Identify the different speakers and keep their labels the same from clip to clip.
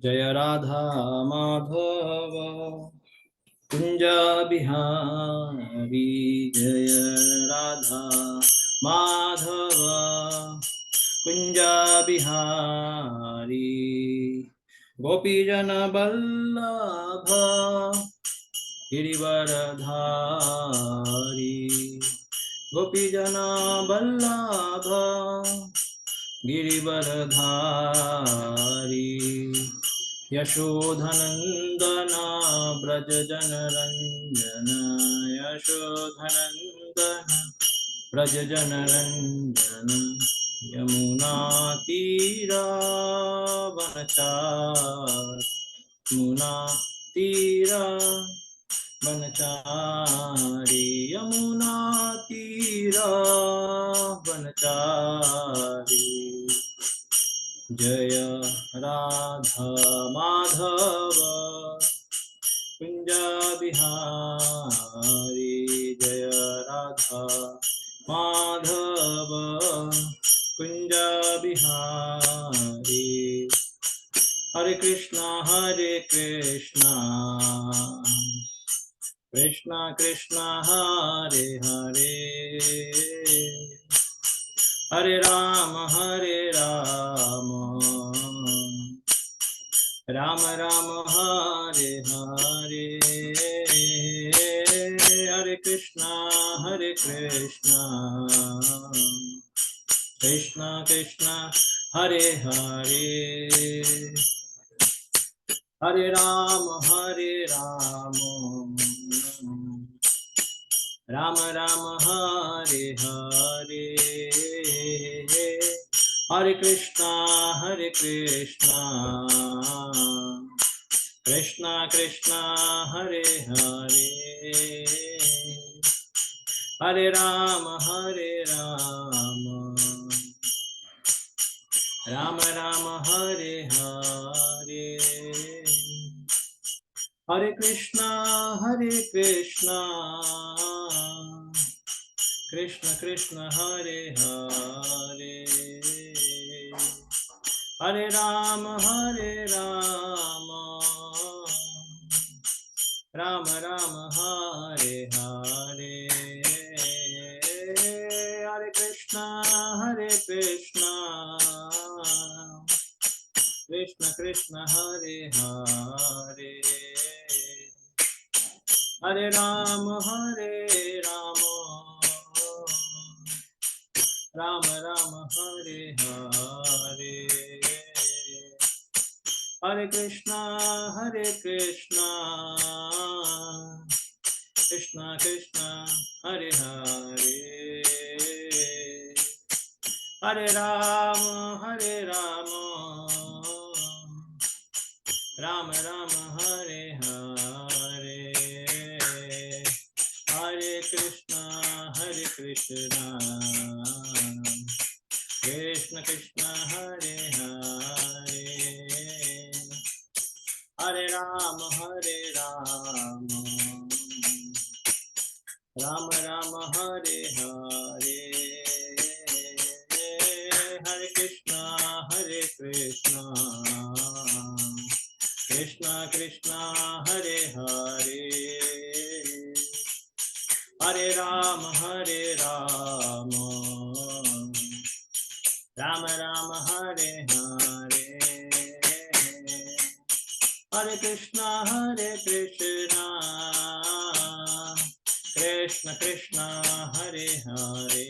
Speaker 1: जय राधा माधव कुंज बिहारी। जय राधा माधव कुंज बिहारी। गोपीजन बल्लभ गिरिवरधारी। गोपीजन बल्लभ गिरिवरधारी। यशोधनंदन व्रज जनरंजन। यशोधनंदन व्रज जनरंजन। यमुना तीरा वनचार। यमुना तीरा वनचारी। यमुना तीरा वनचारी। जय राधा माधव कुंज बिहारी। जय राधा माधव कुंज बिहारी। हरे कृष्णा कृष्णा कृष्णा हरे हरे, हरे राम राम राम हरे हरे। हरे कृष्णा कृष्णा कृष्णा हरे हरे, हरे राम राम राम हरे हरे। हरे कृष्णा कृष्णा कृष्णा हरे हरे, हरे राम राम राम हरे हरे। हरे कृष्णा कृष्ण कृष्ण हरे हरे, हरे राम राम राम हरे हरे। हरे कृष्णा कृष्ण कृष्ण हरे हरे, हरे राम राम राम हरे हरे। हरे कृष्णा कृष्ण कृष्ण हरे हरे, हरे राम राम राम हरे हरे। हरे कृष्णा कृष्ण कृष्ण हरे हरे, हरे राम राम राम हरे हरे। हरे कृष्णा कृष्ण कृष्ण हरे हरे, हरे राम राम राम हरे हरे। हरे कृष्णा कृष्ण कृष्ण हरे हरे,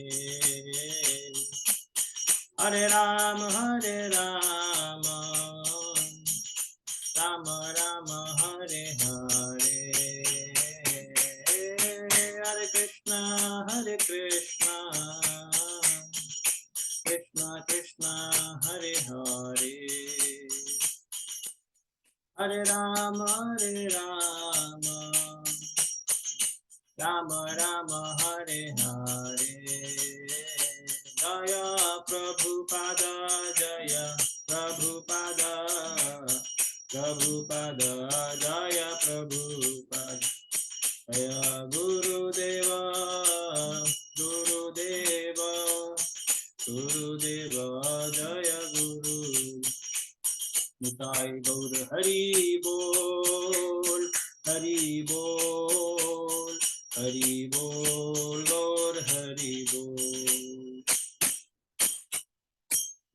Speaker 1: हरे राम राम राम हरे हरे। हरे कृष्णा कृष्ण कृष्ण हरे हरे, हरे राम राम राम हरे हरे। जय प्रभुपाद जय प्रभुपाद प्रभुपाद जय प्रभुपाद। जय गुरुदेव गुरुदेव जय गुरु। निताय गौर हरि बोल, हरि बोल, हरि बोल, गौर हरि बोल।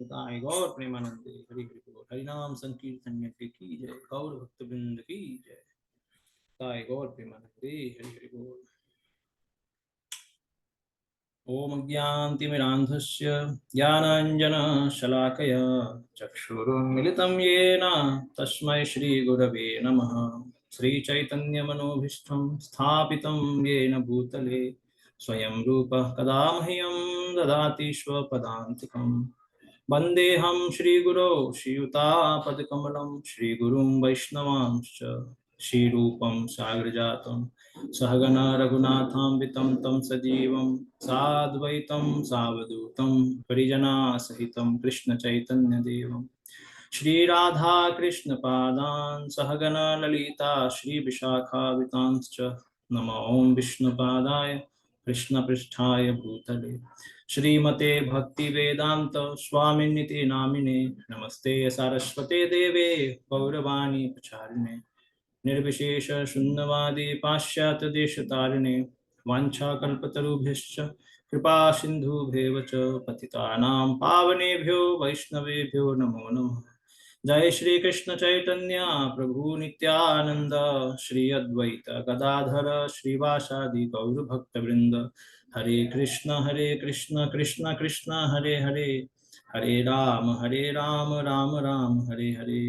Speaker 1: निताय गौर प्रेमानंदे, हरि हरि बोल। हरिनाम संकीर्तन की जय, गौर भक्त वृंद की जय। निताय गौर प्रेमानंदे, हरि हरि बोल। ओम अज्ञानतिमिरान्धस्य ज्ञानाञ्जनशलाकया चक्षुरुन्मिलितं येन तस्मै श्रीगुरवे नमः। श्रीचैतन्यमनोभीष्टं स्थापितं येन भूतले स्वयं रूपः कदा मह्यं ददाति स्वपदान्तिकम्। वन्देऽहं श्रीगुरो श्रीयुतापदकमलं श्रीगुरुं वैष्णवांश्च श्रीरूपं साग्रजातं सहगना रघुनाथान्वितं तं सजीवं साद्वैतं सावधूतं परिजनासहितं कृष्णचैतन्यदेवं श्रीराधाकृष्णपादान् सहगना ललिता श्रीविशाखावितांश्च नमो विष्णुपादाय कृष्णपृष्ठाय भूतले श्रीमते भक्ति वेदांत स्वामिनिति नामिने नमस्ते सारस्वते देवे गौरवाणी प्रचारिणे निर्विशेष शून्यवादी पाश्चात्य देशतारिणे वाञ्छाकल्पतरुभ्यश्च कृपा सिन्धुभ्येव च पतितानां पावनेभ्यो वैष्णवेभ्यो नमो नमः। जय श्री कृष्ण चैतन्य प्रभु नित्यानंद श्री अद्वैत गदाधर श्रीवासादि गौर भक्तवृंद हरे कृष्ण कृष्ण कृष्ण हरे हरे हरे राम राम राम हरे हरे।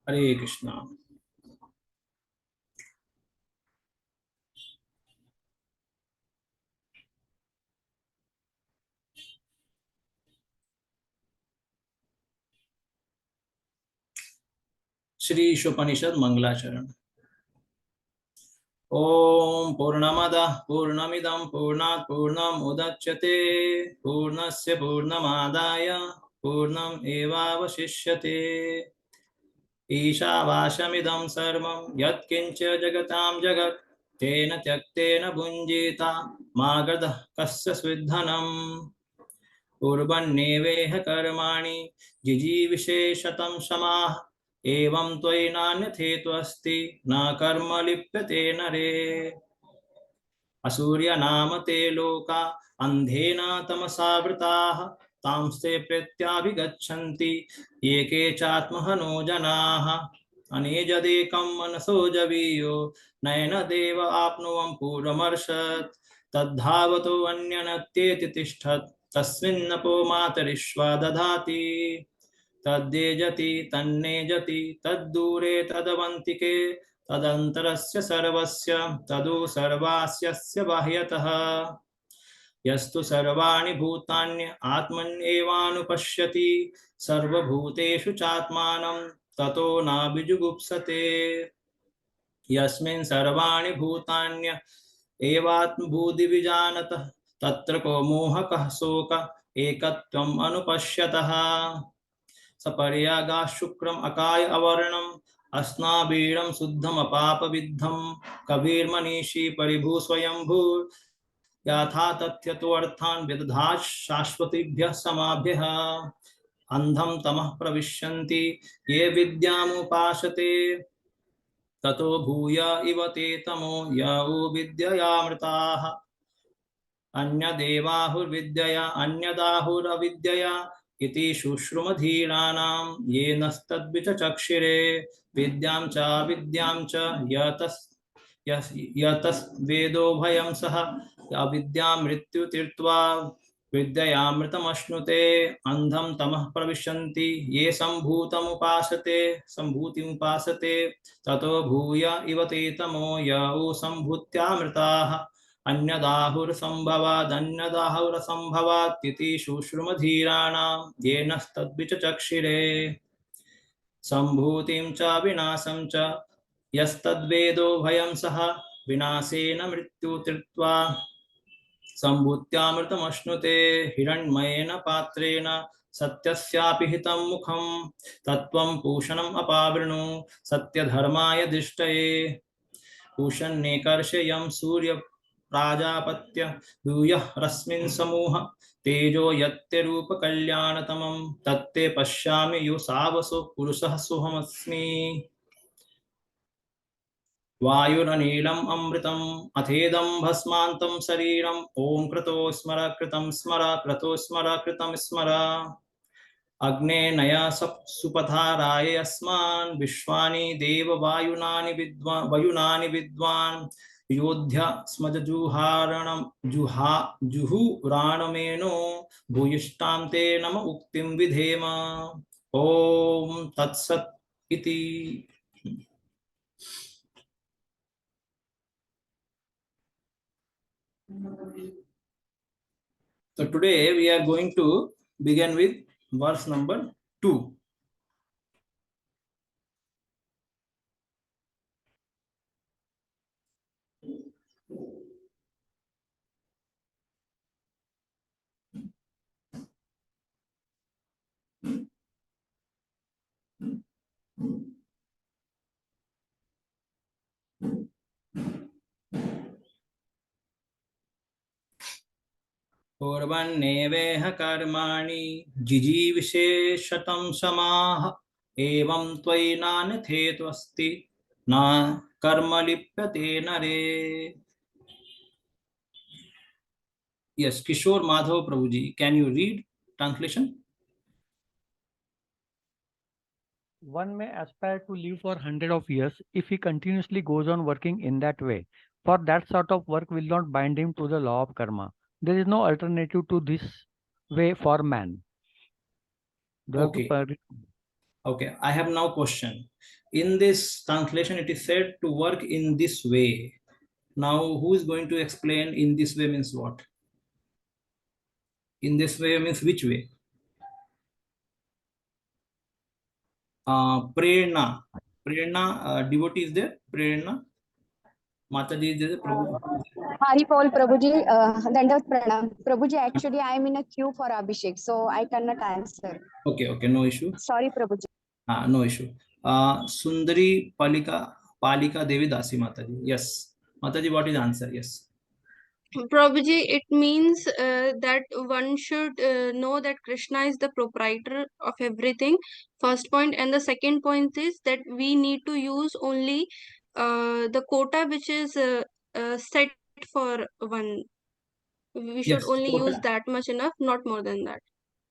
Speaker 1: हरे कृष्णा। श्री ईशोपनिषद मंगलाचरण। ओम पूर्णमदः पूर्णमिदं पूर्णात् पूर्णमुदच्यते पूर्णस्य पूर्णमादाय पूर्णम् एवावशिष्यते। ईशावास्यमिदं सर्वं यत्किञ्च जगतां जगत् तेन त्यक्तेन भुञ्जीता मा गदः कस्य स्विद्धनम्। कुर्वन्नेवेह कर्माणि जिजीविषेशतं समाः एवं त्वयि नान्यथेत्वस्ति न कर्म लिप्यते नरे। असूर्यनाम ते लोका अन्धेन तमसावृताः तांस्ते प्रत्याभिगच्छन्ति ये के चात्महनो जनाः। अनेजदेकं मनसो जवीयो नयन देव आप्नुवं पूर्वमर्शत् तद्धावतो अन्यनत्येति तिष्ठत् तस्मिन्नपो मातरिश्वा दधाति। तद्येजति तन्नेजति तद्दूरे तदवन्तिके तदन्तरस्य सर्वस्य तदु सर्वास्यस्य बाह्यतः। यस्तु सर्वाणि भूतान्य आत्मन्येवानुपश्यति सर्वभूतेषु चात्मानं ततो नाभिजुगुप्सते। यस्मिन् सर्वाणि भूतान्य एवात्मभूतिविजानतः तत्र को मोहकः शोक एकत्वम् अनुपश्यतः। सपर्यागा शुक्रम अकाय अवर्णम अस्नाबीडम शुद्धम अपापविद्धम कबीर्मनीषी परिभू स्वयंभू यथा तथ्यतोऽर्थान् विदधात् शाश्वतीभ्यः समाभ्यः। अंधम तमः प्रविशन्ति ये विद्यामुपासते ततो भूय इव ते तमो यो विद्ययामृताः। अन्यदेवाहुर्विद्यया अन्यदाहुरविद्यया इति शुश्रुमधीराणां येनस्तद्विचक्षिरे विद्यां च विद्यां च यतस्वेदो भयं सः अविद्यां मृत्यु तीर्त्वा विद्ययामृतमश्नुते। अंधं तमः प्रविशन्ति ये सम्भूतिमुपासते ततो भूय इव ते तमो यौ सम्भूत्यामृताः। अन्यदाहुरसम्भवादन्यदाहुरसम्भवात् इति शुश्रुमधीराणां येनस्तद्विचक्षिरे सम्भूतिं च विनाशं च यस्तद्वेदो भयं सः विनाशेन मृत्यु तीर्त्वा सम्भूत्यामृतमश्नुते। हिरण्मयेन पात्रेण सत्यस्यापि हितं मुखं तत्त्वं पूषणम् अपावृणु सत्यधर्माय दृष्टये। पूषन्नेकर्षयं सूर्य प्राजापत्य भूयः रश्मिन् समूह तेजो यत्ते रूप कल्याणतमं तत्ते पश्यामि यो सावसो पुरुषः सोऽहमस्मि वायुरनीलम् अमृतम् अथेदं भस्मान्तं शरीरम् ॐ कृतो स्मर कृतं स्मर क्रतो स्मर कृतं स्मर अग्ने नया सुपथाराय अस्मान् विश्वानि देव वायुनानि विद्वान् योध्या स्मजजुहारणं जुहुराणमेनो भूयिष्ठां ते नम उक्तिं विधेम ॐ तत्सत् इति So today we are going to begin with verse number 2. पूर्वन्नेवेह कर्माणि जिजीविषेशतं समाह एवं त्वयि नान्यथेत्वस्ति न कर्म लिप्यते नरे. Yes, Kishore Madhav Prabhuji, can you read translation?
Speaker 2: One may aspire to live for hundreds of years if he continuously goes on working in that way. For that sort of work will not bind him to the law of karma. There is no alternative to this way for man. Do you have to
Speaker 1: Okay. Okay, I have now question. In this translation, it is said to work in this way. Now, who is going to explain in this way means what? In this way means which way? Prerna. Prerna, devotee is there? Prerna? Mataji is there? Prabhu?
Speaker 3: Hari Paul Prabhuji, Dandavat Pranam. Prabhuji, actually I am in a queue for Abhishek, so I cannot answer.
Speaker 1: Okay, okay, no issue.
Speaker 3: Sorry, Prabhuji.
Speaker 1: No issue. Sundari Palika Devi Dasi Mataji. Yes. Mataji, what is the answer? Yes.
Speaker 4: Prabhuji, it means that one should know that Krishna is the proprietor of everything, first point. And the second point is that we need to use only the quota which is set for one. We should
Speaker 1: Yes,
Speaker 4: only
Speaker 1: quota.
Speaker 4: use that much enough, not more than that.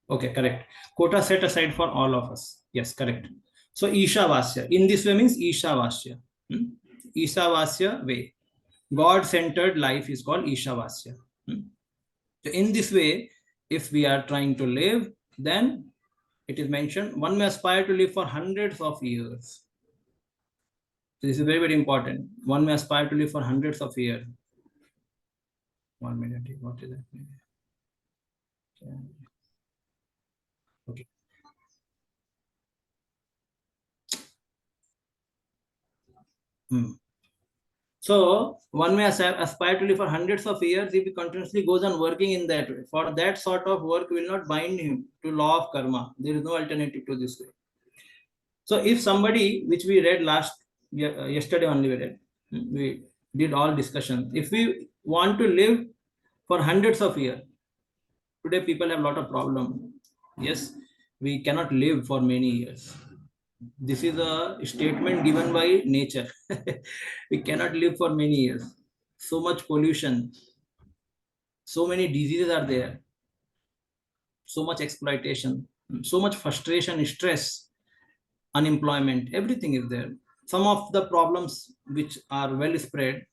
Speaker 1: Okay, correct. Quota set aside for all of us. Yes, correct. So Ishavasya. In this way means Ishavasya. Ishavasya way. God-centered life is called Ishavasya. So in this way, if we are trying to live, then it is mentioned one may aspire to live for hundreds of years. This is very, very important. One may aspire to live for hundreds of years. 1 minute. What is that? Okay. So one may aspire to live for hundreds of years if he continuously goes on working in that way. For that sort of work will not bind him to law of karma. There is no alternative to this way. So if somebody, which we read yesterday only we did all discussion. If we want to live for hundreds of years, today people have a lot of problem. Yes, we cannot live for many years. This is a statement given by nature. We cannot live for many years. So much pollution, so many diseases are there, so much exploitation, so much frustration, stress, unemployment, everything is there. Some of the problems which are well spread,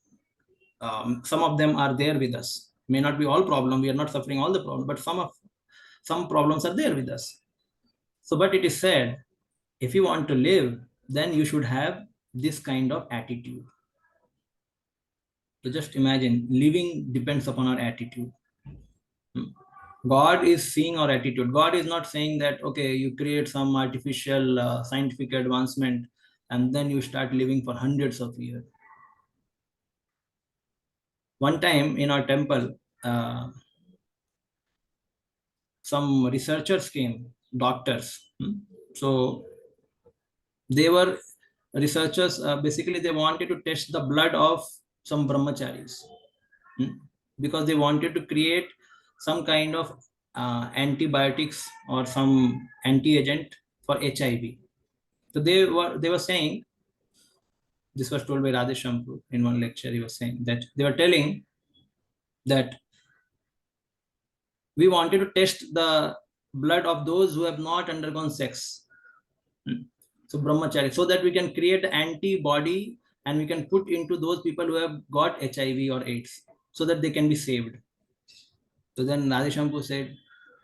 Speaker 1: some of them are there with us. May not be all problem, we are not suffering all the problem, but some problems are there with us. So, but it is said, if you want to live, then you should have this kind of attitude. So just imagine, living depends upon our attitude. God is seeing our attitude. God is not saying that, okay, you create some artificial scientific advancement and then you start living for hundreds of years. One time in our temple, some researchers came, doctors. So they were researchers, basically they wanted to test the blood of some brahmacharis. because they wanted to create some kind of antibiotics or some anti-agent for HIV. So they were saying, this was told by Radheshampur in one lecture. He was saying that they were telling that we wanted to test the blood of those who have not undergone sex. So brahmachari, so that we can create antibody and we can put into those people who have got HIV or AIDS, so that they can be saved. So then Radheshampur said,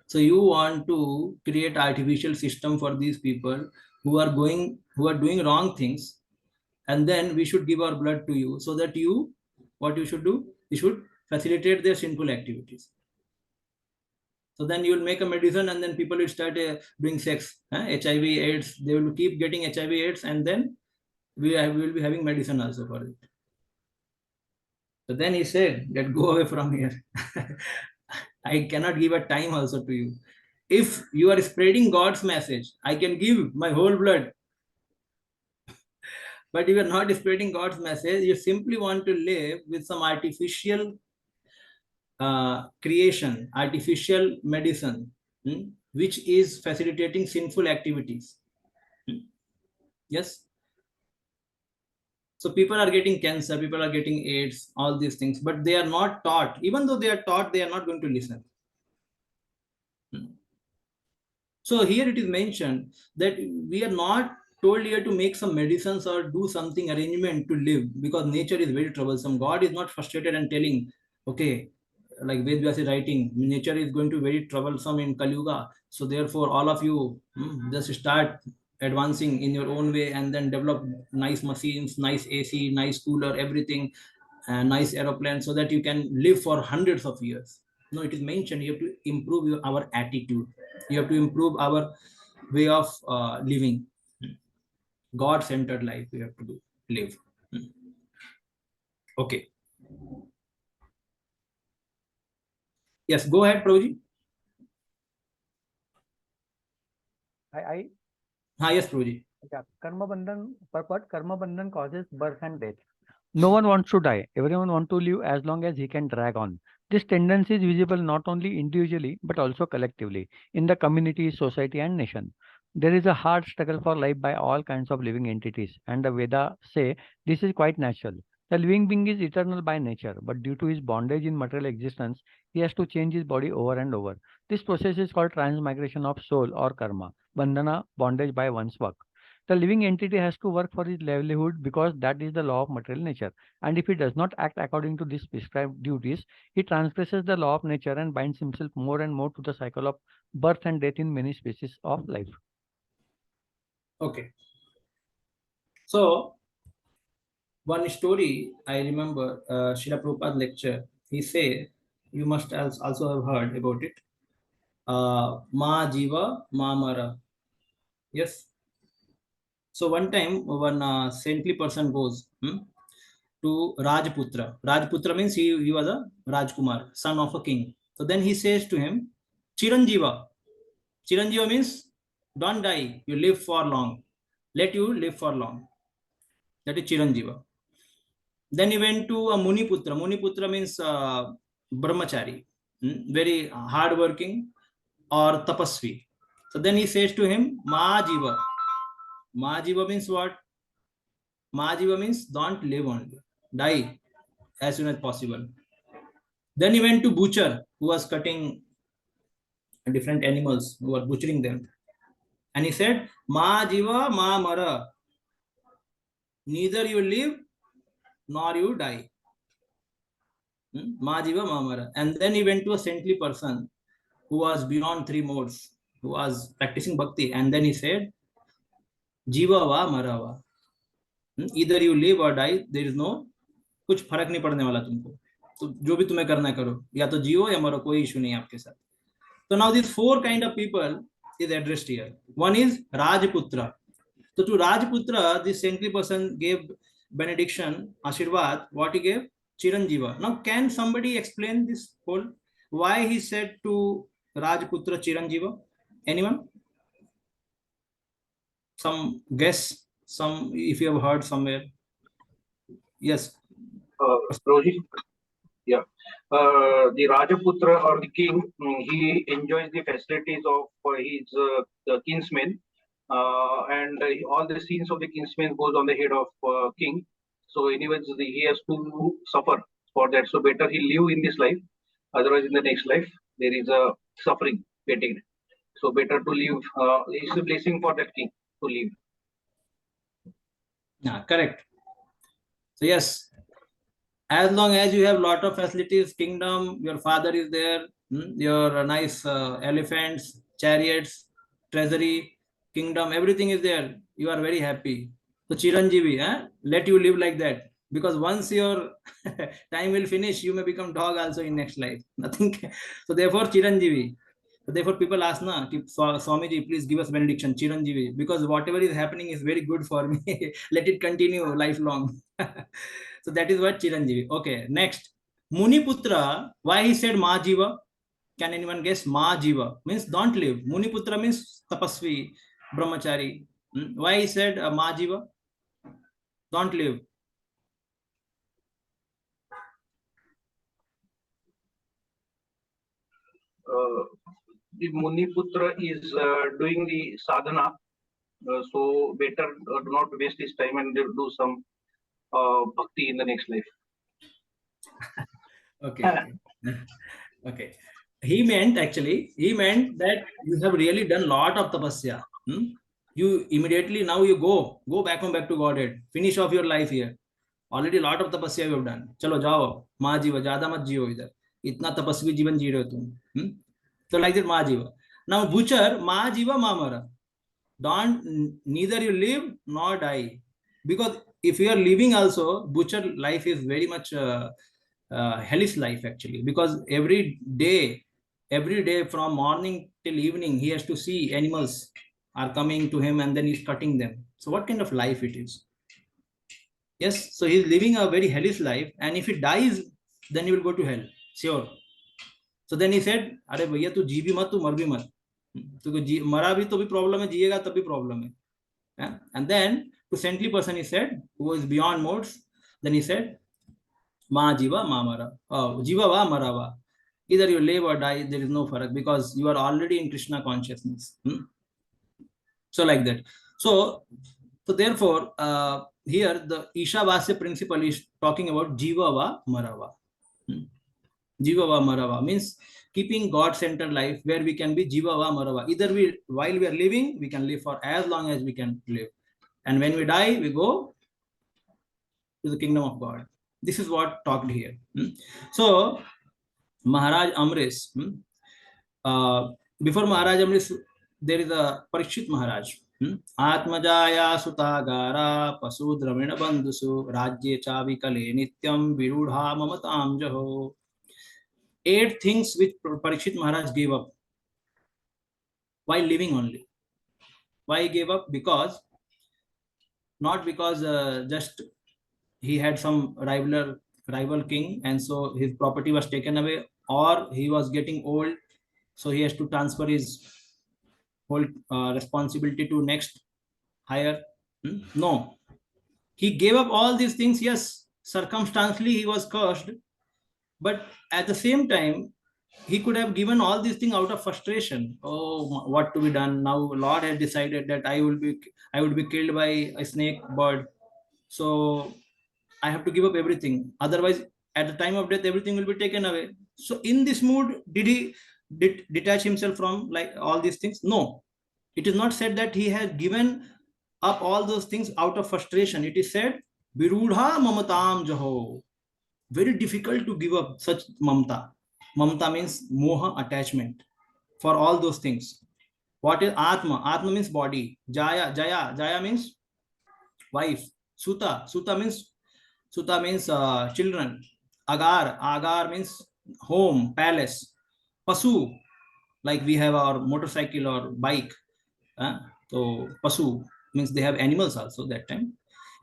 Speaker 1: so you want to create artificial system for these people who are doing wrong things, and then we should give our blood to you, so that what you should do, you should facilitate their sinful activities. So then you will make a medicine, and then people will start doing sex, HIV, AIDS. They will keep getting HIV, AIDS, and then we will be having medicine also for it. So then he said that go away from here. I cannot give a time also to you. If you are spreading God's message, I can give my whole blood. But if you are not spreading God's message, you simply want to live with some artificial creation, artificial medicine, which is facilitating sinful activities. Yes. So people are getting cancer, people are getting AIDS, all these things, but they are not taught. Even though they are taught, they are not going to listen. So here it is mentioned that we are not told here to make some medicines or do something arrangement to live, because nature is very troublesome. God is not frustrated and telling, okay, like Ved Vyas is writing, nature is going to be very troublesome in Kali Yuga. So therefore, all of you just start advancing in your own way and then develop nice machines, nice AC, nice cooler, everything, nice aeroplane, so that you can live for hundreds of years. No, it is mentioned you have to improve our attitude. You have to improve our way of living. God-centered life we have to live. Okay. Yes, go ahead, Prabhuji. Yes, Prabhuji.
Speaker 2: Yeah, karma bandhan, purport, karma bandhan causes birth and death. No one wants to die. Everyone wants to live as long as he can drag on. This tendency is visible not only individually but also collectively in the community, society, and nation. There is a hard struggle for life by all kinds of living entities, and the Veda say this is quite natural. The living being is eternal by nature, but due to his bondage in material existence, he has to change his body over and over. This process is called transmigration of soul or karma, bandhana, bondage by one's work. The living entity has to work for his livelihood because that is the law of material nature. And if he does not act according to these prescribed duties, he transgresses the law of nature and binds himself more and more to the cycle of birth and death in many species of life.
Speaker 1: Okay. So, one story I remember, Srila Prabhupada lecture, he said, you must also have heard about it. Ma Jiva, Ma Mara. Yes. So one time, one saintly person goes to Rajputra. Rajputra means he was a Rajkumar, son of a king. So then he says to him, Chiranjiva. Chiranjiva means don't die, you live for long. Let you live for long. That is Chiranjiva. Then he went to a Muniputra. Muniputra means brahmachari, very hardworking or tapasvi. So then he says to him, Majiva. Majiva means what? Majiva means don't live only. Die as soon as possible. Then he went to butcher who was cutting different animals, who were butchering them. And he said, Ma jiva, ma mara. Neither you live nor you die. Ma jiva, ma mara. And then he went to a saintly person who was beyond three modes, who was practicing bhakti. And then he said, Jiva va mara va. Either you live or die, there is no, कुछ फर्क नहीं पड़ने वाला तुमको. तो जो भी तुम्हें करना है करो, या तो जियो या मरो, कोई इशू नहीं है आपके साथ. So now these four kind of people is addressed here. One is Rajputra. So to Rajputra, this saintly person gave benediction, Ashirvad. What he gave? Chiranjiva. Now can somebody explain this whole? Why he said to Rajputra Chiranjiva? Anyone? Some guess? Some, if you have heard somewhere. Yes.
Speaker 5: Prabhuji, Yeah. The Rajaputra or the king, he enjoys the facilities of his the kinsmen, and all the scenes of the kinsmen goes on the head of king. So anyways, he has to suffer for that. So better he live in this life. Otherwise, in the next life, there is a suffering getting. So better to live. It's a blessing for that king to live.
Speaker 1: Yeah, correct. So yes, as long as you have lot of facilities, kingdom, your father is there, your nice elephants, chariots, treasury, kingdom, everything is there. You are very happy. So Chiranjeevi, let you live like that. Because once your time will finish, you may become dog also in next life. Nothing. So therefore, Chiranjeevi. So therefore, people ask, na, Swamiji, please give us benediction, Chiranjeevi, because whatever is happening is very good for me. Let it continue lifelong. So that is what Chiranjeevi. Okay, next. Muniputra, why he said Ma Jiva? Can anyone guess? Ma Jiva means don't live. Muniputra means tapasvi, brahmachari. Why he said Ma Jiva? Don't live.
Speaker 5: The Muniputra is doing the sadhana, so better do not waste his time and do some bhakti in the next life.
Speaker 1: Okay. Okay. He meant that you have really done lot of tapasya. You immediately now you go back home, back to Godhead. Finish off your life here. Already lot of tapasya you have done. Chalo jao, maa jiva, zyada mat jiyo idhar. Itna tapasvi जीवन जी रहे हो तुम. So like that, maa jiva. Now butcher, maa jiva, maa mara. Don't, neither you live nor die. Because if you are living also, butcher life is very much hellish life actually. Because every day from morning till evening, he has to see animals are coming to him and then he's cutting them. So what kind of life it is? Yes, so he's living a very hellish life, and if he dies, then he will go to hell, sure. So then he said, "Arey भैया तू जी भी मत, तू मर भी मत. तुझको मरा भी तो भी problem है, जिएगा तब भी problem है." Yeah? And then to saintly person he said, who is beyond modes, then he said, "Ma jiva ma mara, jiva va mara va." Either you live or die, there is no farak because you are already in Krishna consciousness. So like that. So therefore, here the Ishavasya principle is talking about Jiva va Marava. Jiva va Marava means keeping God-centered life where we can be Jiva va Marava. Either while we are living, we can live for as long as we can live. And when we die, we go to the kingdom of God. This is what talked here. So Maharaj Amrish, before Maharaj Amrish, there is a Parikshit Maharaj. Atmajaya sutagara pasu dramina bandhusu rajye chavi kale nityam virudha mamatam jaho. 8 things which Parikshit Maharaj gave up while living only. Why he gave up? Because not because just he had some rival king and so his property was taken away, or he was getting old, so he has to transfer his whole responsibility to next higher. No, he gave up all these things. Yes, circumstantially he was cursed, but at the same time he could have given all these things out of frustration. Oh, what to be done now? Lord has decided that I would be killed by a snake bird, so I have to give up everything. Otherwise, at the time of death, everything will be taken away. So in this mood, did he detach himself from like all these things? No. It is not said that he has given up all those things out of frustration. It is said, Virudha mamatam jaho. Very difficult to give up such mamta. Mamta means moha, attachment for all those things. What is Atma? Atma means body. Jaya means wife. Suta means children. Agar means home, palace. Pasu, like we have our motorcycle or bike. So pasu means they have animals also that time.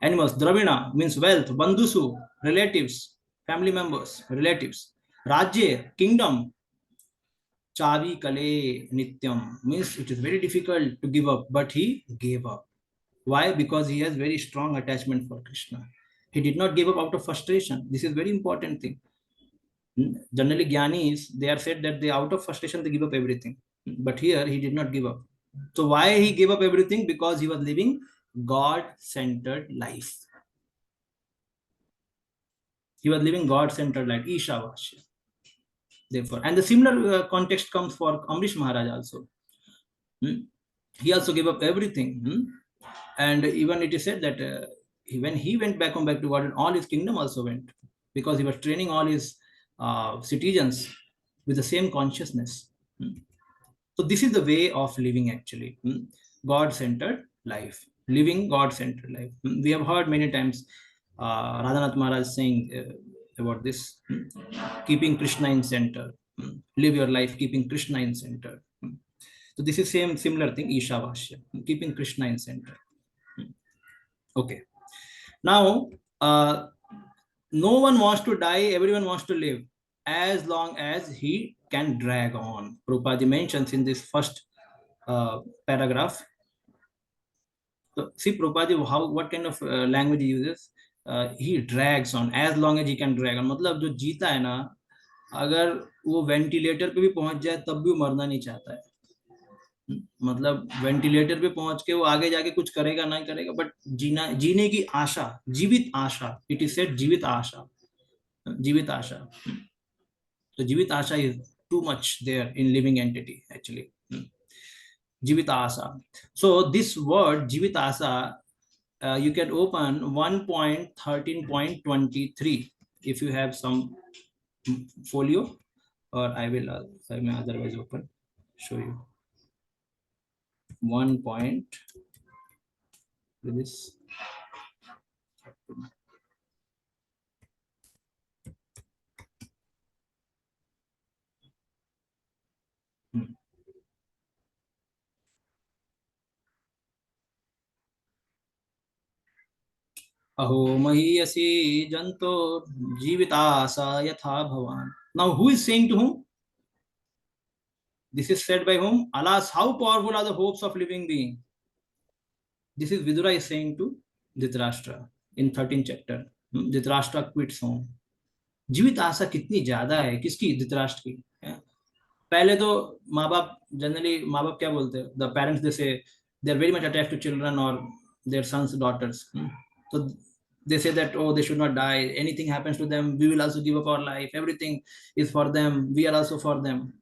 Speaker 1: Animals. Dravina means wealth. Bandhusu, relatives, family members, relatives. Rajye, kingdom. Chavi kale nityam means it is very difficult to give up, but he gave up. Why? Because he has very strong attachment for Krishna. He did not give up out of frustration. This is very important thing. Generally, Gyanis, they are said that they out of frustration, they give up everything. But here, he did not give up. So why he gave up everything? Because he was living God-centered life. He was living God-centered life, Ishavashya. Therefore, and the similar context comes for Amrish Maharaj also. He also gave up everything. And even it is said that when he went back to God, all his kingdom also went, because he was training all his citizens with the same consciousness. So this is the way of living actually. God-centered life, living God-centered life. We have heard many times Radhanath Maharaj saying about this, keeping Krishna in center. Live your life keeping Krishna in center. So this is similar thing, Ishavashya, keeping Krishna in center. Okay. Now, no one wants to die, everyone wants to live, as long as he can drag on. Prabhupada mentions in this first paragraph. So see Prabhupada, what kind of language he uses. He drags on, as long as he can drag on. मतलब जो जीता है ना, अगर वो ventilator पे भी पहुंच जाए तब भी वो मरना नहीं चाहता है. मतलब वेंटिलेटर पे पहुंच के वो आगे जाके कुछ करेगा नहीं करेगा, बट जीने की आशा, जीवित आशा, इट इज सेड जीवित आशा, जीवित आशा. तो जीवित आशा is too much there in living entity actually. जीवित आशा. सो दिस वर्ड जीवित आशा, you can open 1.13.23 if you have some folio, or I will otherwise open show you 1 point with this. अहो महीयसी जंतो जीवितासा यथा भवान. Now who is saying to whom? This is said by whom? Alas, how powerful are the hopes of living being. This is Vidura is saying to Dhritarashtra in 13th chapter. Dhritarashtra quits home. जीवित आशा कितनी ज्यादा है, किसकी? धृतराष्ट्र की. पहले तो माँ बाप, जनरली माँ बाप क्या बोलते हैं, the parents they say they are very much attached to children और their sons daughters. So they say that, oh, they should not die. Anything happens to them, we will also give up our life. Everything is for them. We are also for them.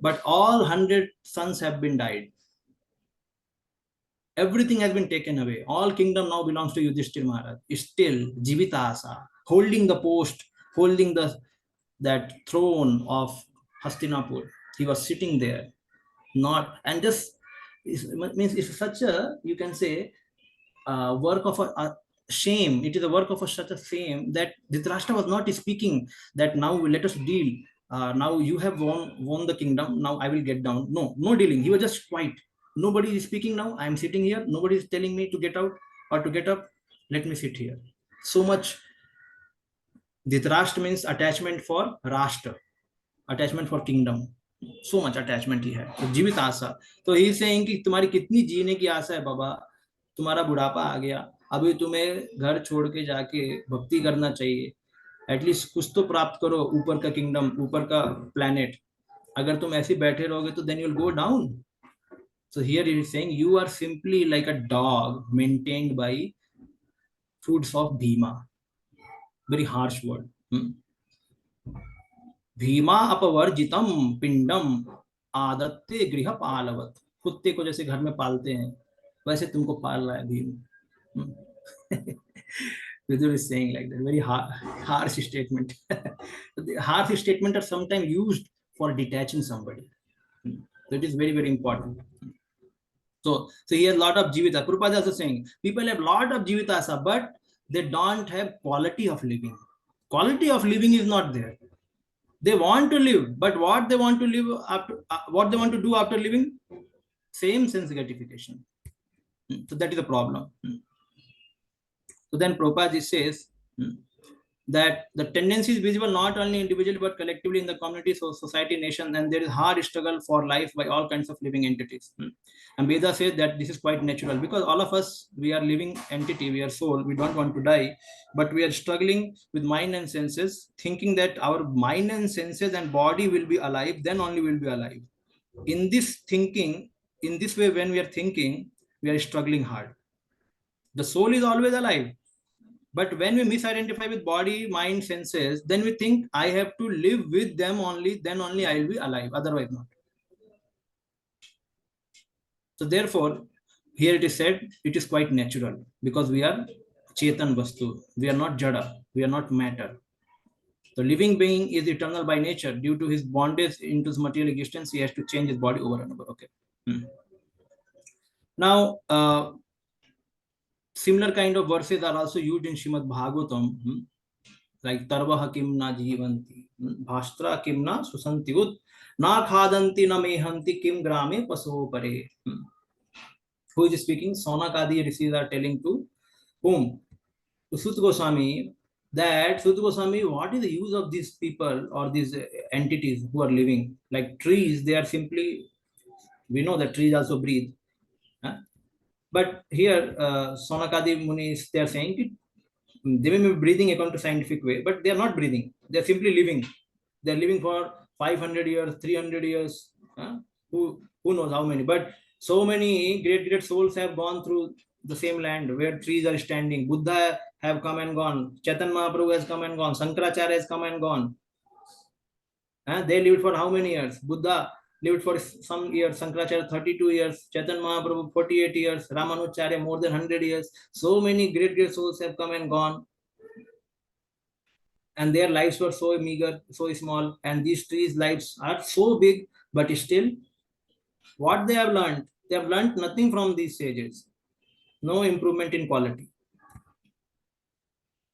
Speaker 1: But all 100 sons have been died. Everything has been taken away. All kingdom now belongs to Yudhishthir Maharaj. Still, Jivita Asa, holding the post, holding that throne of Hastinapur. He was sitting there. Not, and this means it's such a, you can say, work of a shame. It is a work of such a shame that Dhritarashtra was not speaking that now let us deal. Now you have won the kingdom. Now I will get down. No dealing. He was just quiet. Nobody is speaking now. I am sitting here. Nobody is telling me to get out or to get up. Let me sit here. So much. Dhritarashtra means attachment for Rashtra, attachment for kingdom. So much attachment he had. So जीवित आशा. So he is saying कि तुम्हारी कितनी जीने की आशा है बाबा. तुम्हारा बुढ़ापा आ गया, अभी तुम्हें घर छोड़ के जाके भक्ति करना चाहिए. एटलीस्ट कुछ तो प्राप्त करो, ऊपर का किंगडम, ऊपर का प्लैनेट. अगर तुम ऐसे बैठे रहोगे तो then you will go down. So here he is saying you are simply like a dog maintained by foods of Bhima. Very harsh word. Bhima अपवर्जितम पिंडम आदत्ते गृह पालवत. कुत्ते को जैसे घर में पालते हैं वैसे तुमको पाल रहा है Bhim. Vidur is saying like that. Very harsh statement. The harsh statement are sometimes used for detaching somebody. That is very, very important. So he has a lot of jivita. Prabhupada is also saying people have a lot of jivitasa, but they don't have quality of living. Quality of living is not there. They want to live, but what they want to live after, what they want to do after living, same sense gratification. So that is the problem. So then Prabhupada says, that the tendency is visible not only individually but collectively in the community, society, nation, and there is hard struggle for life by all kinds of living entities. And Veda says that this is quite natural because all of us, we are living entity, we are soul, we don't want to die, but we are struggling with mind and senses, thinking that our mind and senses and body will be alive, then only we will be alive. In this thinking, in this way, when we are thinking, we are struggling hard. The soul is always alive. But when we misidentify with body, mind, senses, then we think I have to live with them only, then only I will be alive, otherwise not. So therefore, here it is said, it is quite natural because we are Chetan Vastu. We are not Jada. We are not matter. The living being is eternal by nature. Due to his bondage into his material existence, he has to change his body over and over. Okay. Now, similar kind of verses are also used in Srimad Bhagavatam. Like Tarvaha kim na jivanti, Bhastra kim na susanti ud, na khadanti na mehanti kim grame paso pare. Who is speaking? Sonakadi rishis are telling to whom? To Sut Goswami, that Sut Goswami, what is the use of these people or these entities who are living? Like trees, they are simply, we know that trees also breathe. But here, Sonakadi Munis, they are saying they may be breathing according to scientific way, but they are not breathing. They are simply living. They are living for 500 years, 300 years. Who knows how many? But so many great souls have gone through the same land where trees are standing. Buddha have come and gone. Chaitanya Mahaprabhu has come and gone. Shankaracharya has come and gone. They lived for how many years? Buddha lived for some years, Shankaracharya 32 years, Chaitanya Mahaprabhu 48 years, Ramanujacharya more than 100 years. So many great souls have come and gone. And their lives were so meager, so small. And these trees' lives are so big, but still, what they have learned nothing from these sages. No improvement in quality.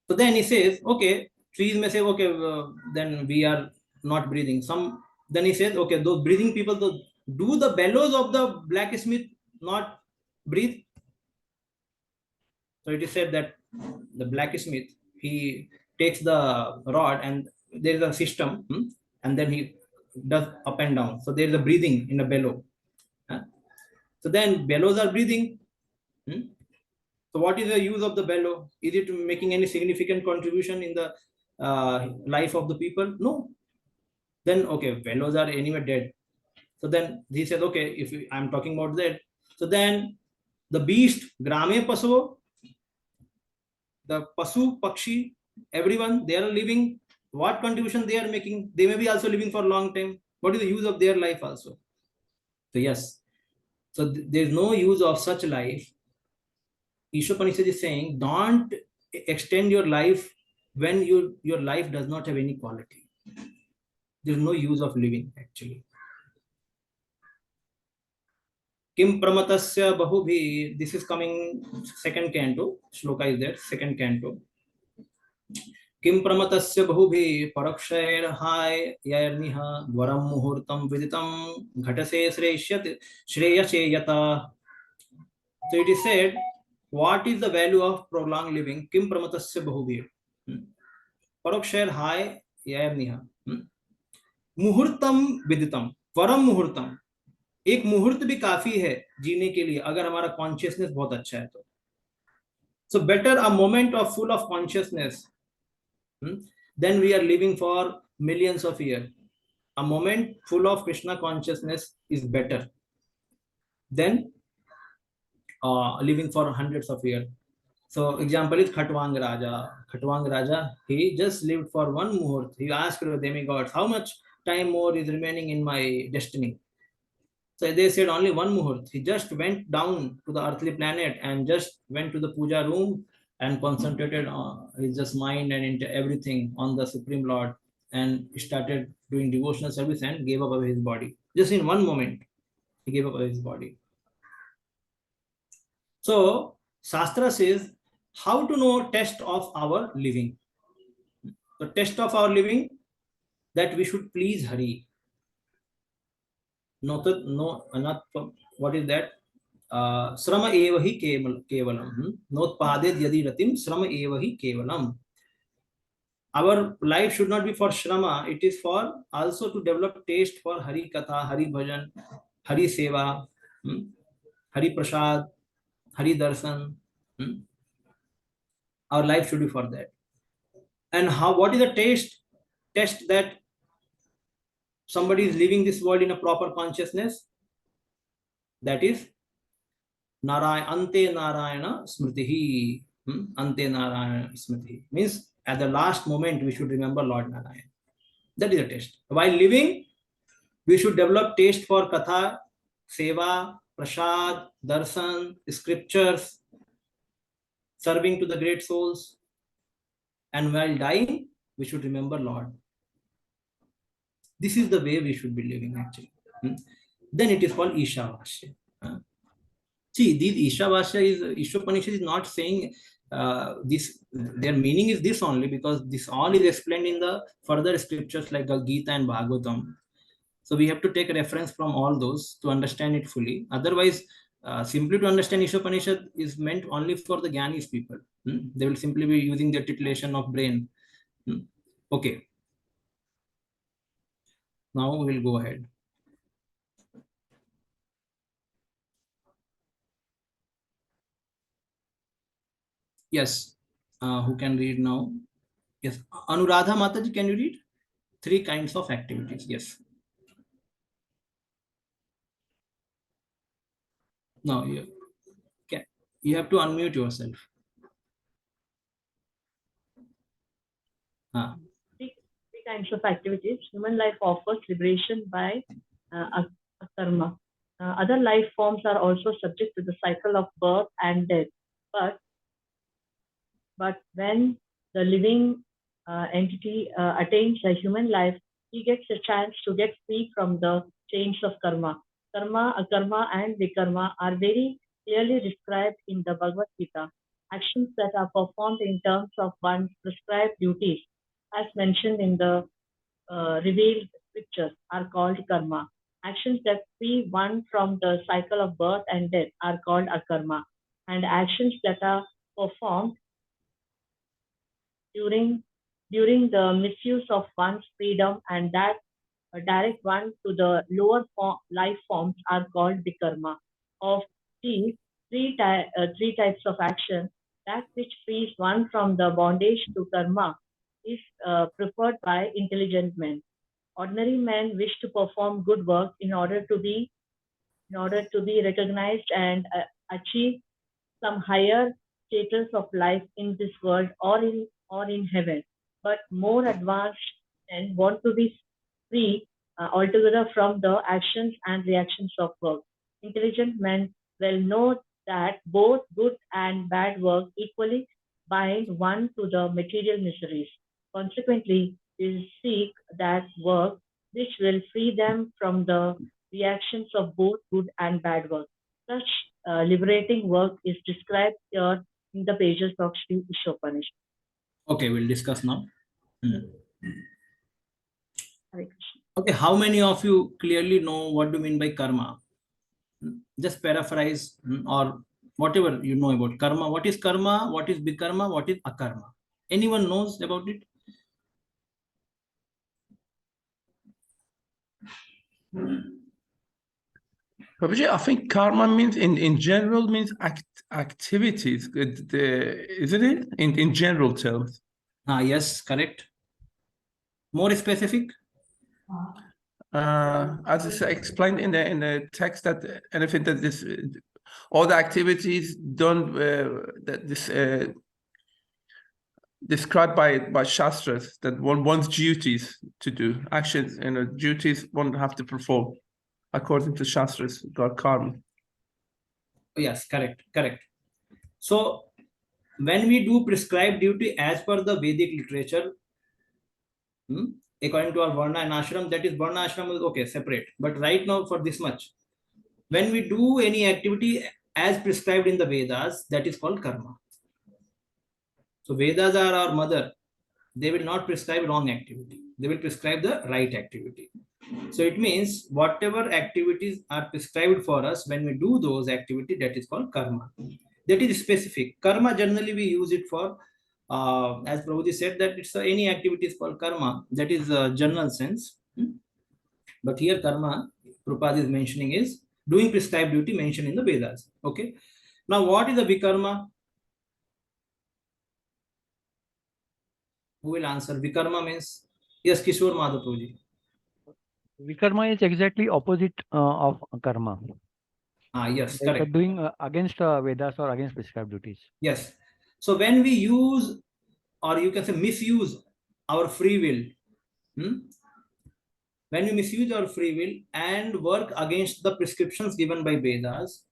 Speaker 1: So then he says, okay, trees may say, okay, then we are not breathing. Then he says, okay, those breathing people, do the bellows of the blacksmith not breathe? So it is said that the blacksmith, he takes the rod and there is a system, and then he does up and down. So there is a breathing in a bellow. So then bellows are breathing. So what is the use of the bellow? Is it making any significant contribution in the life of the people? No. Then, okay, bellows are anyway dead. So then he said, okay, if I'm talking about that, so then the beast, grame pasu, the pasu, pakshi, everyone, they are living. What contribution they are making? They may be also living for a long time. What is the use of their life also? So yes, so there is no use of such life. Ishopanishad is saying, don't extend your life when your life does not have any quality. There is no use of living actually. Kim pramatasya bahubhi. This is coming second canto. Shloka is there, second canto. Kim pramatasya bahubhi parakshair hai yayarniha dwaram muhurtam viditam ghatase shreyashe yata. So it is said, what is the value of prolonged living? Kim pramatasya bahubhi. Parakshair hai yayarniha. मुहूर्तम विदितम परम मुहूर्तम. एक मुहूर्त भी काफी है जीने के लिए अगर हमारा कॉन्शियसनेस बहुत अच्छा है तो. So better a moment of full of consciousness than we are living for millions of year. A moment full of Krishna consciousness is better than living for hundreds of years. So example is Khatwang Raja. Khatwang Raja, he just lived for one muhurt. He asked the demigods, how much time more is remaining in my destiny? So they said only one muhurt. He just went down to the earthly planet and just went to the puja room and concentrated on his just mind and into everything on the Supreme Lord and started doing devotional service and gave up his body. Just in one moment, he gave up his body. So Shastra says, how to know test of our living? The test of our living, that we should please Hari. Not what is that? Srama evahi kevalam. Not paded yadi ratim srama evahi kevalam. Our life should not be for Shrama, it is for also to develop taste for Hari Katha, Hari Bhajan, Hari Seva, Hari Prasad, Hari Darshan. Our life should be for that. And what is the test that somebody is living this world in a proper consciousness? That is Ante Narayana Smritihi. Ante Narayana Smritihi means at the last moment we should remember Lord Narayana. That is a test. While living, we should develop taste for Katha, Seva, Prasad, Darshan, scriptures, serving to the great souls. And while dying, we should remember Lord. This is the way we should be living actually. Then it is called Ishavasya. See, these Ishopanishad is not saying this, their meaning is this only, because this all is explained in the further scriptures like Gita and Bhagavatam. So we have to take a reference from all those to understand it fully. Otherwise, simply to understand Ishopanishad is meant only for the Gyanis people. They will simply be using their titillation of brain. Okay. Now we will go ahead. Yes. Who can read now? Yes. Anuradha Mataji, can you read? 3 kinds of activities. Yes. No, you have to unmute yourself.
Speaker 6: Three kinds of activities. Human life offers liberation by karma. Other life forms are also subject to the cycle of birth and death. But when the living entity attains a human life, he gets a chance to get free from the chains of karma. Karma, akarma, and vikarma are very clearly described in the Bhagavad Gita. Actions that are performed in terms of one's prescribed duties, as mentioned in the revealed scriptures, are called karma. Actions that free one from the cycle of birth and death are called akarma. And actions that are performed during the misuse of one's freedom and that direct one to the lower life forms are called vikarma. Of these three types of action, that which frees one from the bondage to karma is preferred by intelligent men. Ordinary men wish to perform good work in order to be recognized and achieve some higher status of life in this world or in heaven. But more advanced men want to be free altogether from the actions and reactions of work. Intelligent men well know that both good and bad work equally bind one to the material miseries. Consequently, they seek that work which will free them from the reactions of both good and bad work. Such liberating work is described here in the pages of Sri Ishopanishad.
Speaker 1: Okay, we'll discuss now. Okay, how many of you clearly know what do you mean by karma? Just paraphrase or whatever you know about karma. What is karma? What is vikarma? What is akarma? Anyone knows about it?
Speaker 7: Prabhuji, I think karma means in general means activities, isn't it? In general terms.
Speaker 1: Yes, correct. More specific?
Speaker 7: As it's explained in the text, that anything that this all the activities done that this described by Shastras, that one's duties to do, actions and duties one have to perform according to Shastras, got karma.
Speaker 1: Yes, correct. So when we do prescribed duty as per the Vedic literature, according to our Varna and Ashram, that is Varna Ashram is okay, separate. But right now for this much, when we do any activity as prescribed in the Vedas, that is called karma. So Vedas are our mother. They will not prescribe wrong activity. They will prescribe the right activity. So it means whatever activities are prescribed for us, when we do those activities, that is called karma. That is specific. Karma, generally we use it for As Prabhuji said that it's any activity is called karma. That is general sense. But here karma, Prabhupada is mentioning is doing prescribed duty mentioned in the Vedas. Okay. Now what is the vikarma? Who will answer? Vikarma means, yes, Kishore Madhav Prabhuji.
Speaker 2: Vikarma is exactly opposite of karma.
Speaker 1: Yes,
Speaker 2: Like
Speaker 1: correct.
Speaker 2: doing against Vedas or against prescribed duties.
Speaker 1: Yes. So when we use, or you can say misuse our free will, when we misuse our free will and work against the prescriptions given by Vedas,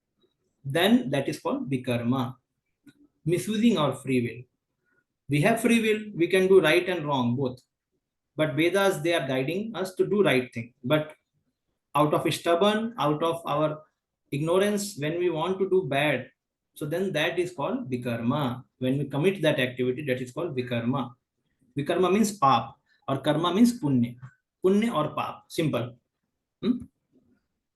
Speaker 1: then that is called vikarma. Misusing our free will. We have free will, we can do right and wrong both. But Vedas, they are guiding us to do right thing. But out of stubborn, out of our ignorance, when we want to do bad, so then that is called vikarma. When we commit that activity, that is called vikarma. Vikarma means pap, or karma means punya. Punya or pap, simple.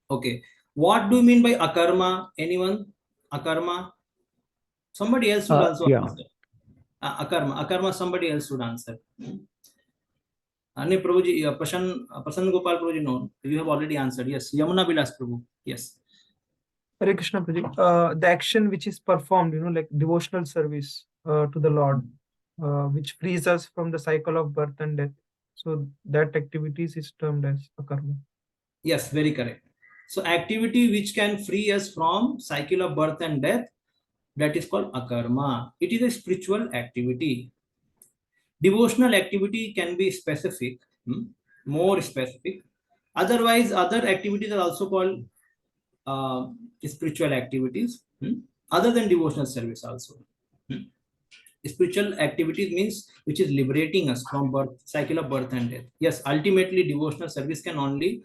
Speaker 1: Okay. What do you mean by akarma? Anyone? Akarma? Somebody else should also
Speaker 2: Yeah.
Speaker 1: answer. Akarma. Akarma, somebody else should answer. Prabhuji, Prasanna Gopal Prabhuji, no. You have already answered. Yes. Yamuna Vilas Prabhu. Yes.
Speaker 8: Hare Krishna Prabhuji. The action which is performed, like devotional service to the Lord, which frees us from the cycle of birth and death. So that activities is termed as akarma.
Speaker 1: Yes, very correct. So activity which can free us from cycle of birth and death, that is called akarma. It is a spiritual activity. Devotional activity can be specific, more specific. Otherwise, other activities are also called spiritual activities, other than devotional service also. Spiritual activities means which is liberating us from birth, cycle of birth and death. Yes, ultimately devotional service can only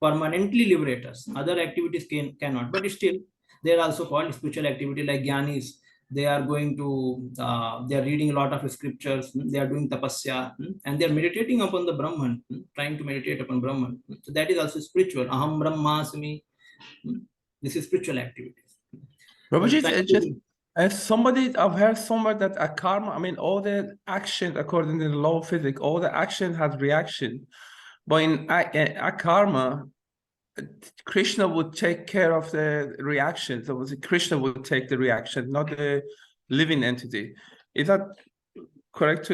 Speaker 1: permanently liberate us. Other activities cannot, but still they are also called spiritual activity, like Gyanis. They are going to, they are reading a lot of scriptures, they are doing tapasya, and they are meditating upon the Brahman, trying to meditate upon Brahman. So that is also spiritual. Aham Brahmasmi. This is spiritual activities.
Speaker 7: Prabhuji,
Speaker 1: But
Speaker 7: just as somebody, I've heard somewhere that a karma, I mean, all the action according to the law of physics, all the action has reaction. But in a karma, Krishna would take care of the reaction. So Krishna would take the reaction, not the living entity. Is that correct?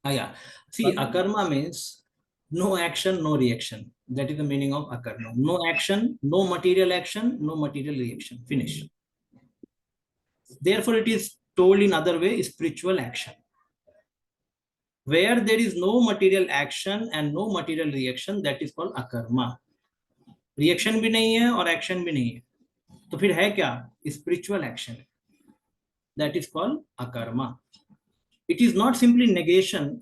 Speaker 1: Yeah. See, akarma means no action, no reaction. That is the meaning of akarma. No action, no material action, no material reaction. Finish. Therefore, it is told in other way, spiritual action. Where there is no material action and no material reaction, that is called akarma. Reaction भी नहीं है और action भी नहीं है, तो फिर है क्या? Spiritual action. That is called akarma. It is not simply negation.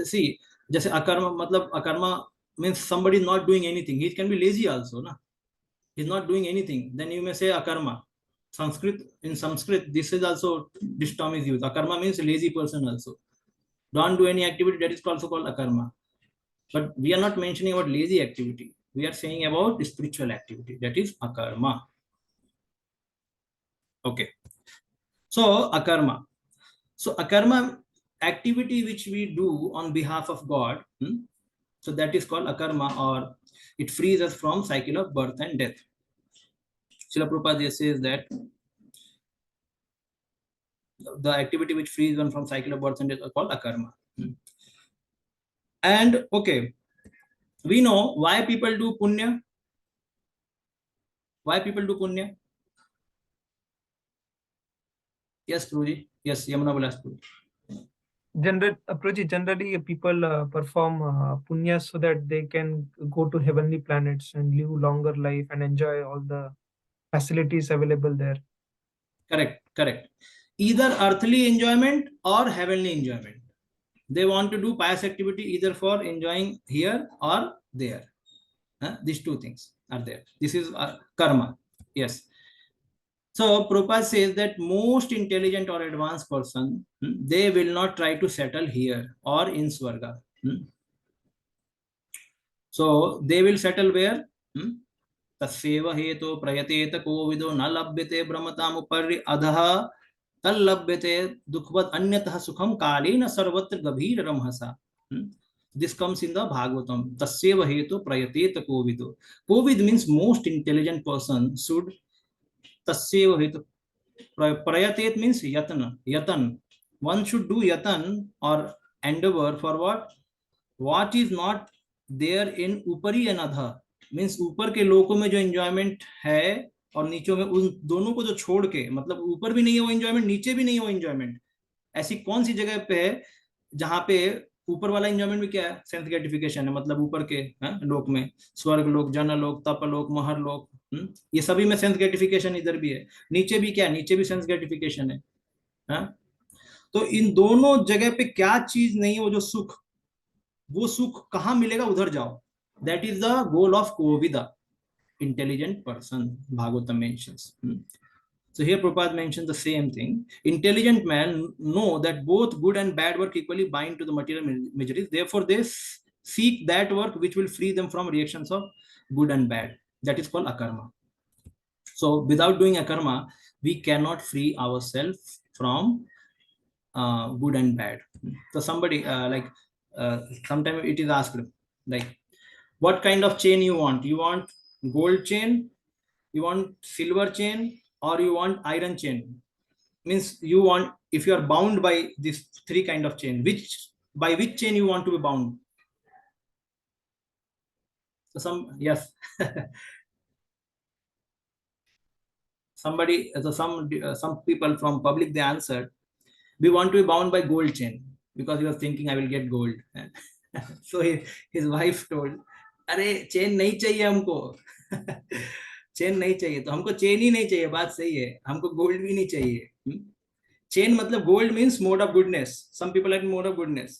Speaker 1: See, जैसे akarma मतलब akarma means somebody is not doing anything. He can be lazy also, na? He is not doing anything. Then you may say akarma. In Sanskrit, this is also, this term is used. Akarma means lazy person also. Don't do any activity, that is also called akarma. But we are not mentioning about lazy activity. We are saying about spiritual activity. That is akarma. Okay. So akarma. So akarma activity which we do on behalf of God. So that is called akarma, or it frees us from cycle of birth and death. Srila Prabhupada says that the activity which frees one from cycle of birth and death are called akarma. And okay, we know why people do punya. Why people do punya? Yes, Prabhuji. Yes, Yamuna Vilas Prabhuji.
Speaker 8: Generally, people perform punya so that they can go to heavenly planets and live longer life and enjoy all the facilities available there.
Speaker 1: Correct. Either earthly enjoyment or heavenly enjoyment. They want to do pious activity either for enjoying here or there. These two things are there. This is karma. Yes. So Prabhupada says that most intelligent or advanced person, they will not try to settle here or in Swarga. So they will settle where? Taseva heto prayatet kovido na labhyate brahmatam upari adha तल्लभ्यते दुःखवद अन्यतः सुखम कालेन सर्वत्र गभीर रमहसा. This comes in the Bhagavatam. Tasyeva hetu prayateta kovido. Kovid means most intelligent person should tasyeva hetu. Prayatet means yatana. Yatan. One should do yatan or endeavor for what? What is not there in upari and adha. Means ऊपर के लोकों में जो enjoyment है और नीचों में उन दोनों को जो छोड़ के, मतलब ऊपर भी नहीं है वो enjoyment, नीचे भी नहीं है वो enjoyment. ऐसी कौन सी जगह पे है जहां पे ऊपर वाला एंजॉयमेंट भी क्या है? सेंस ग्रेटिफिकेशन है. मतलब ऊपर के लोक में स्वर्ग लोक, जनलोक, तपलोक, महरलोक, ये सभी में सेंस ग्रेटिफिकेशन इधर भी है. नीचे भी क्या है? नीचे भी सेंस ग्रेटिफिकेशन है. तो इन दोनों जगह पे क्या चीज नहीं है? वो जो सुख, वो सुख कहाँ मिलेगा? उधर जाओ. That is the goal of कोविदा, intelligent person. Bhagavatam mentions. So here Prabhupada mentioned the same thing. Intelligent men know that both good and bad work equally bind to the material miseries. Therefore, they seek that work which will free them from reactions of good and bad. That is called akarma. So without doing akarma, we cannot free ourselves from good and bad. So somebody sometimes it is asked like, what kind of chain you want? You want gold chain? You want silver chain? Or you want iron chain? Means you want, if you are bound by these three kind of chain, by which chain you want to be bound? So some people from public, they answered, we want to be bound by gold chain, because he was thinking I will get gold. So his wife told, अरे chain नहीं चाहिए हमको. Chain नहीं चाहिए. तो हमको chain ही नहीं चाहिए, बात सही है. हमको गोल्ड भी नहीं चाहिए. चेन मतलब gold means mode of goodness. Some people like mode of goodness.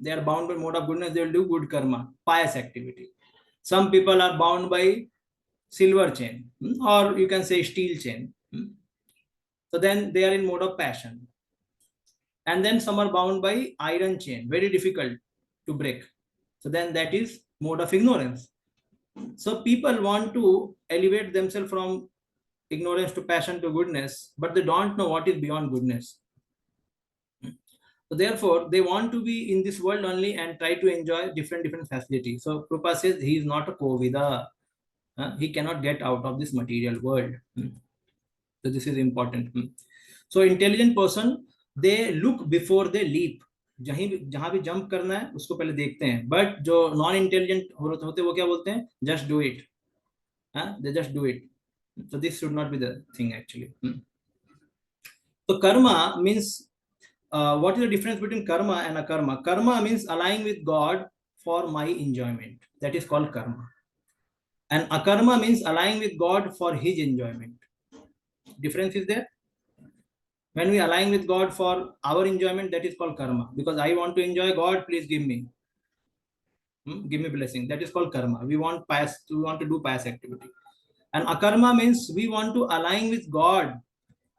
Speaker 1: They are bound by mode of goodness. They will do good karma, pious activity. Some people are bound by silver chain, or you can say steel chain. So then they are in mode of passion. And then some are bound by iron chain, very difficult to break. So then that is mode of ignorance. So people want to elevate themselves from ignorance to passion to goodness, but they don't know what is beyond goodness. So therefore, they want to be in this world only and try to enjoy different facilities. So Prabhupada says he is not a Kovida. He cannot get out of this material world. So this is important. So intelligent person, they look before they leap. जहां भी jump करना है उसको पहले देखते हैं. But जो non intelligent होते वो क्या बोलते हैं? Just do it. They just do it. So this should not be the thing actually. So karma means, what is the difference between karma and akarma? Karma means aligning with God for my enjoyment. That is called karma. And akarma means aligning with God for his enjoyment. Difference is there. When we align with God for our enjoyment, that is called karma. Because I want to enjoy God, please give me. Give me blessing. That is called karma. We want to do pious activity. And akarma means we want to align with God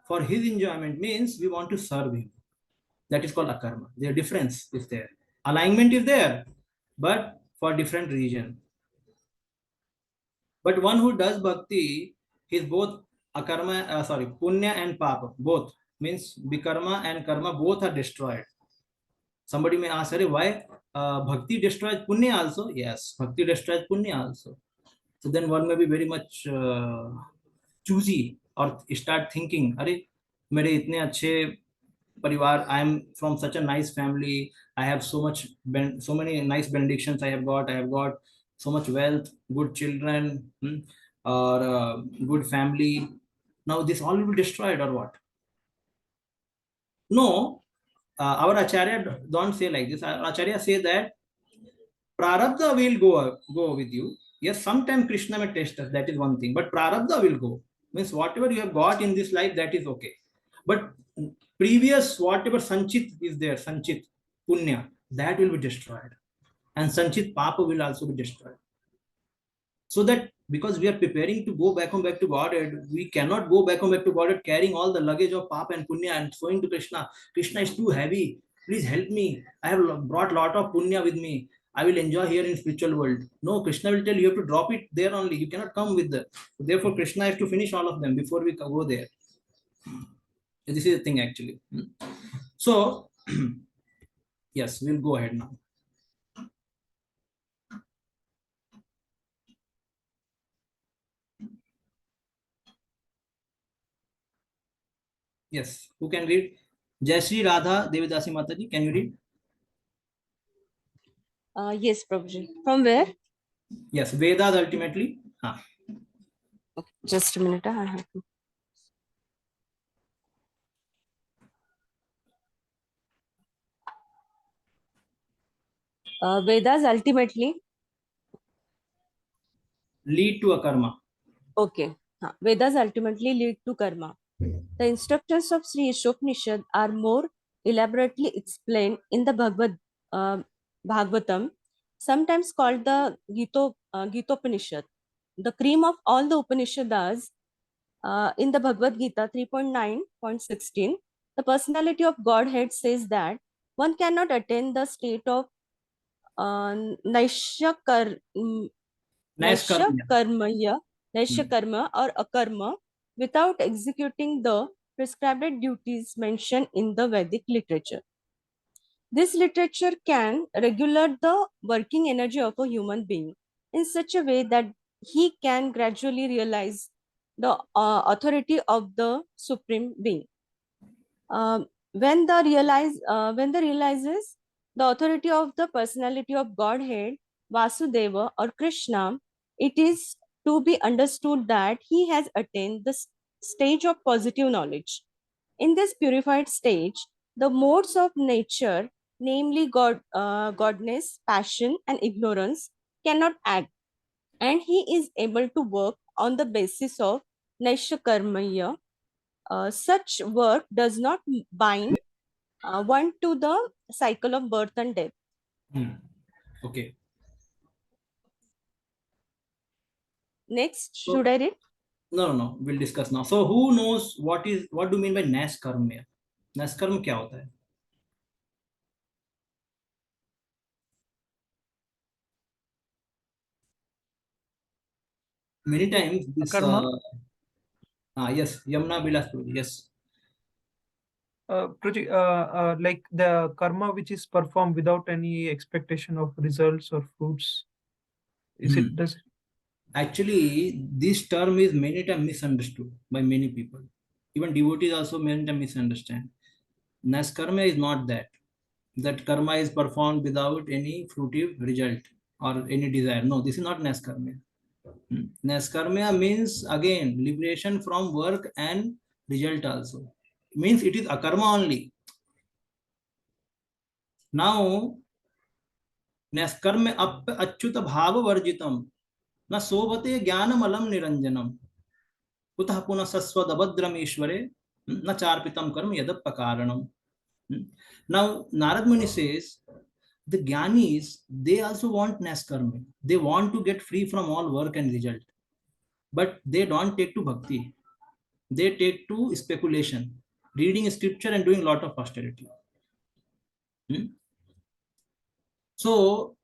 Speaker 1: for his enjoyment, means we want to serve him. That is called akarma. The difference is there. Alignment is there, but for different reason. But one who does bhakti, is both akarma, punya and papa, both. Means vikarma and karma both are destroyed. Somebody may ask, why bhakti destroys punya also? Yes, bhakti destroys punya also. So then one may be very much choosy or start thinking, mere itne achhe parivar, I am from such a nice family, I have so many nice benedictions I have got so much wealth, good children, or good family. Now this all will be destroyed or what? No, our Acharya don't say like this. Our Acharya say that Prarabdha will go with you. Yes, sometimes Krishna may test us, that is one thing. But Prarabdha will go. Means whatever you have got in this life, that is okay. But previous, whatever Sanchit is there, Sanchit, Punya, that will be destroyed. And Sanchit Papa will also be destroyed. So that because we are preparing to go back to Godhead, we cannot go back to Godhead carrying all the luggage of Papa and Punya and showing to Krishna. Krishna is too heavy. Please help me. I have brought lot of Punya with me. I will enjoy here in spiritual world. No, Krishna will tell you have to drop it there only. You cannot come with that. Therefore, Krishna has to finish all of them before we go there. This is the thing actually. So, yes, we'll go ahead now. Yes, who can read? Jayashree Radha Devidasi Mataji, can you read?
Speaker 9: Yes, Prabhuji. From where?
Speaker 1: Yes, Vedas ultimately.
Speaker 9: Okay, just a minute. I have to. Vedas ultimately.
Speaker 1: Lead to a karma.
Speaker 9: Okay. Vedas ultimately lead to karma. The instructions of Sri Ishopanishad are more elaborately explained in the Bhagavatam, sometimes called the Gitopanishad. The cream of all the Upanishads in the Bhagavad Gita 3.9.16, the personality of Godhead says that one cannot attain the state of Naishya karma or akarma without executing the prescribed duties mentioned in the Vedic literature. This literature can regulate the working energy of a human being in such a way that he can gradually realize the authority of the Supreme Being. When the realizes the authority of the personality of Godhead, Vasudeva or Krishna, it is to be understood that he has attained the stage of positive knowledge. In this purified stage, the modes of nature, namely godness, passion, and ignorance, cannot act, and he is able to work on the basis of Naishya Karmaya. Such work does not bind one to the cycle of birth and death.
Speaker 1: Okay.
Speaker 9: Next, should I read?
Speaker 1: No. We'll discuss now. So, who knows what do you mean by Nas Karma? Nas Karma क्या होता है? Many times this. Yes, Yamuna Bilaspur. Yes.
Speaker 8: Like the karma which is performed without any expectation of results or fruits. Is it does?
Speaker 1: Actually, this term is many times misunderstood by many people. Even devotees also many times misunderstand. Nas karma is not that. That karma is performed without any fruitive result or any desire. No, this is not Nas karma. Nas karma means again liberation from work and result also. Means it is akarma only. Now, नैष्कर्म अप्य Achyut भाव वर्जितम न शोभते ज्ञानमलम निरंजनम कुतः पुनः सस्वदभद्रम ईश्वरे न चार्पितम कर्म यदपकारणम. Now Narad Muni says the Gyanis, they also want Naskarma. They want to get free from all work and result. But they don't take to bhakti. They take to speculation, reading scripture and doing lot of austerity. So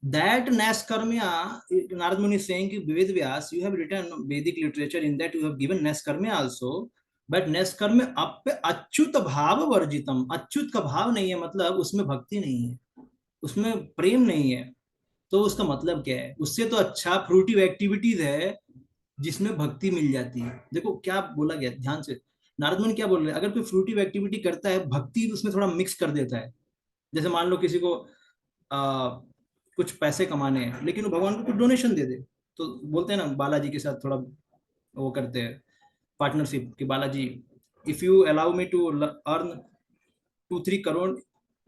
Speaker 1: that Naskarmya, Narad Muni is saying, Ved Vyas, you have written Vedic literature, in that you have given Naskarmya also, but Naskarmya appe achyut bhav varjitam. Achyut का भाव नहीं है, मतलब उसमें भक्ति नहीं है, उसमें प्रेम नहीं है. तो उसका मतलब क्या है? उससे तो अच्छा फ्रूटिव एक्टिविटीज है जिसमें भक्ति मिल जाती है. देखो क्या बोला गया, ध्यान से. नारद मुनि क्या बोल रहे हैं? अगर कोई फ्रूटिव एक्टिविटी करता है, भक्ति उसमें थोड़ा मिक्स कर देता है. जैसे मान लो किसी को कुछ पैसे कमाने हैं, लेकिन वो भगवान को कुछ डोनेशन दे दे, तो बोलते हैं ना बालाजी के साथ थोड़ा वो करते हैं पार्टनरशिप कि Balaji, if you allow me to earn 2-3 crore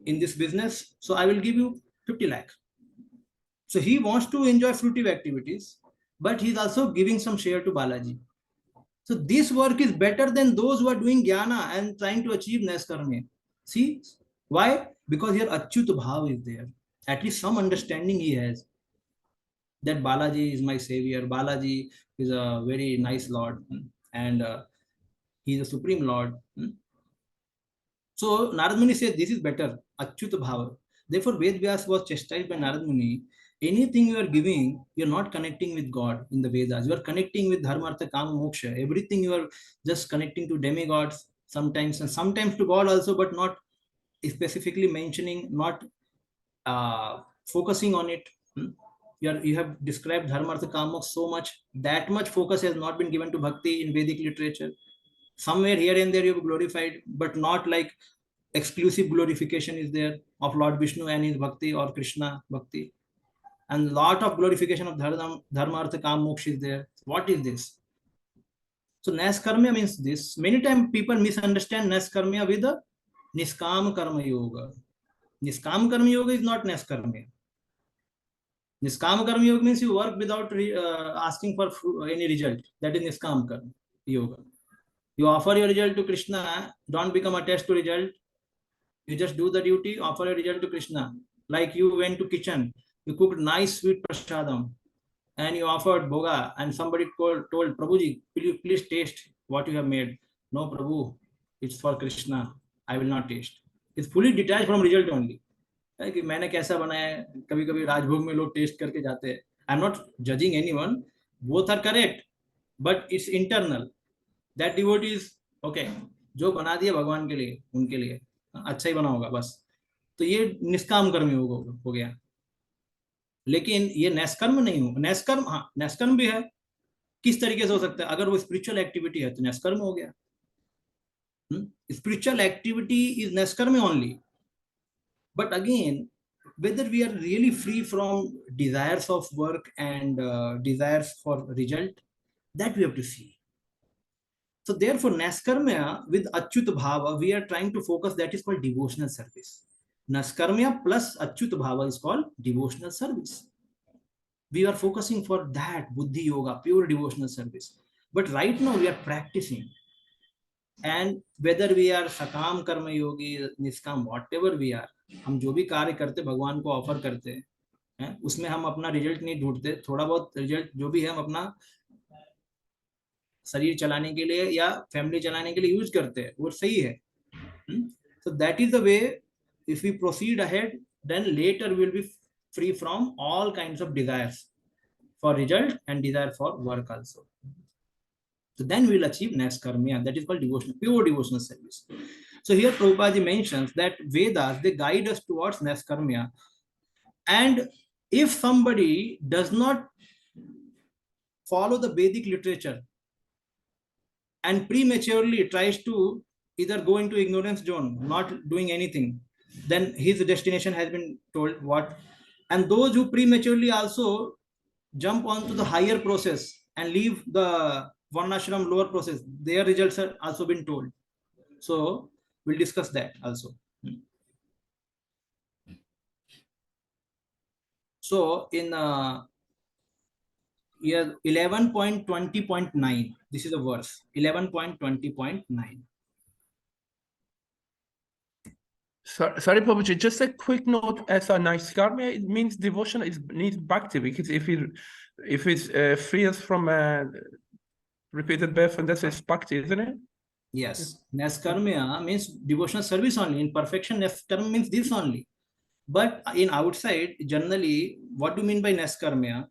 Speaker 1: in this business, so I will give you 50 lakh. So he wants to enjoy fruitive activities, but he's also giving some share to Balaji. So this work is better than those who are doing jnana and trying to achieve Naskarme. See why? Because here Achyut Bhav is there. At least some understanding he has that Balaji is my savior. Balaji is a very nice Lord, and he is a supreme Lord. So Narad Muni says this is better, Achyut Bhava. Therefore, Ved Vyas was chastised by Narad Muni. Anything you are giving, you are not connecting with God in the Vedas. You are connecting with Dharma, Artha, Kama, Moksha. Everything you are just connecting to demigods, sometimes, and sometimes to God also, but not specifically mentioning, not focusing on it. You have described dharma, artha, kama so much, that much focus has not been given to bhakti in Vedic literature. Somewhere here and there you have glorified, but not like exclusive glorification is there of Lord Vishnu and his bhakti, or Krishna bhakti. And lot of glorification of dharma, artha, kama, moksha is there. What is this? So Naskarmya means this. Many times people misunderstand Naskarmya with the Niskam Karma Yoga. Niskam Karma Yoga is not Naskarmya. Niskam Karma Yoga means you work without asking for any result. That is Niskam Karma Yoga. You offer your result to Krishna, don't become attached to result. You just do the duty, offer a result to Krishna. Like you went to kitchen, you cooked nice sweet prasadam, and you offered bhoga, and somebody told Prabhuji, will you please taste what you have made? No, Prabhu, it's for Krishna. I will not taste. It's fully detached from result only. कि मैंने कैसा बनाया है, कभी कभी राजभोग में लोग test करके जाते हैं. I am not judging anyone, both are correct, but it's internal. That devotee is okay, जो बना दिया भगवान के लिए, उनके लिए अच्छा ही बना होगा बस. तो ये निष्काम कर्म हो गया. लेकिन ये नैष्कर्म नहीं हो. नैष्कर्म, हाँ नैष्कर्म भी है. किस तरीके से हो सकता है? अगर वो स्पिरिचुअल एक्टिविटी है तो नैष्कर्म हो गया. Spiritual activity is neskar only. But again, whether we are really free from desires of work and desires for result, that we have to see. So therefore, Naskarmya with Achyut Bhava, we are trying to focus, that is called devotional service. Naskarmya plus Achyut Bhava is called devotional service. We are focusing for that Buddhi Yoga, pure devotional service. But right now we are practicing. And whether we are Sakam Karma Yogi, Niskam, whatever we are, हम जो भी कार्य करते भगवान को offer करते हैं, उसमें हम अपना रिजल्ट नहीं ढूंढते. थोड़ा बहुत रिजल्ट जो भी है हम अपना शरीर चलाने के लिए या फैमिली चलाने के लिए यूज करते हैं, वो सही है. So that is the way. If we proceed ahead, then later we will be free from all kinds of desires for result and desire for work also. So then we will achieve Naskarmya, that is called devotional, pure devotional service. So here Prabhupada mentions that Vedas, they guide us towards Naskarmya. And if somebody does not follow the Vedic literature and prematurely tries to either go into ignorance zone, not doing anything, then his destination has been told what. And those who prematurely also jump onto the higher process and leave the Varnashram lower process, their results are also been told. So we'll discuss that also. So in here 11.20.9, this is a verse 11.20.9.
Speaker 7: Sorry, Prabhuji, just a quick note. As a Naiskarmya, it means devotion needs bhakti, because if it's free us from repeated birth, and that's its bhakti, isn't it?
Speaker 1: Yes, Naskarmya means devotional service only. In perfection, Naskarmya means this only. But in outside, generally, what do you mean by Naskarmya?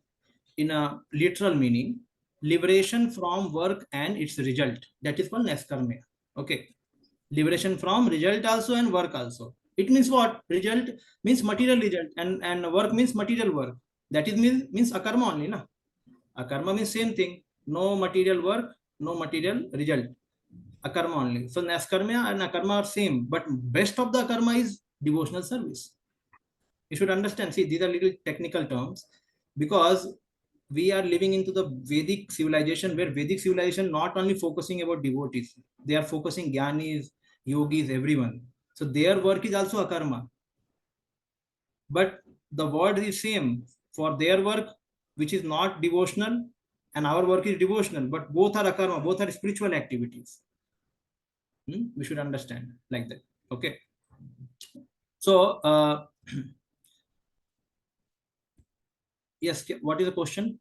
Speaker 1: In a literal meaning, liberation from work and its result. That is called Naskarmya. Okay. Liberation from result also and work also. It means what? Result means material result, and work means material work. That is means akarma only. Na? Akarma means same thing. No material work, no material result. Akarma only. So Naskarmya and akarma are same, but best of the akarma is devotional service. You should understand. See, these are little technical terms, because we are living into the Vedic civilization, where Vedic civilization not only focusing about devotees, they are focusing jnanis, yogis, everyone. So their work is also akarma. But the word is same for their work, which is not devotional, and our work is devotional, but both are akarma, both are spiritual activities. We should understand like that. Okay. So, yes, what is the question?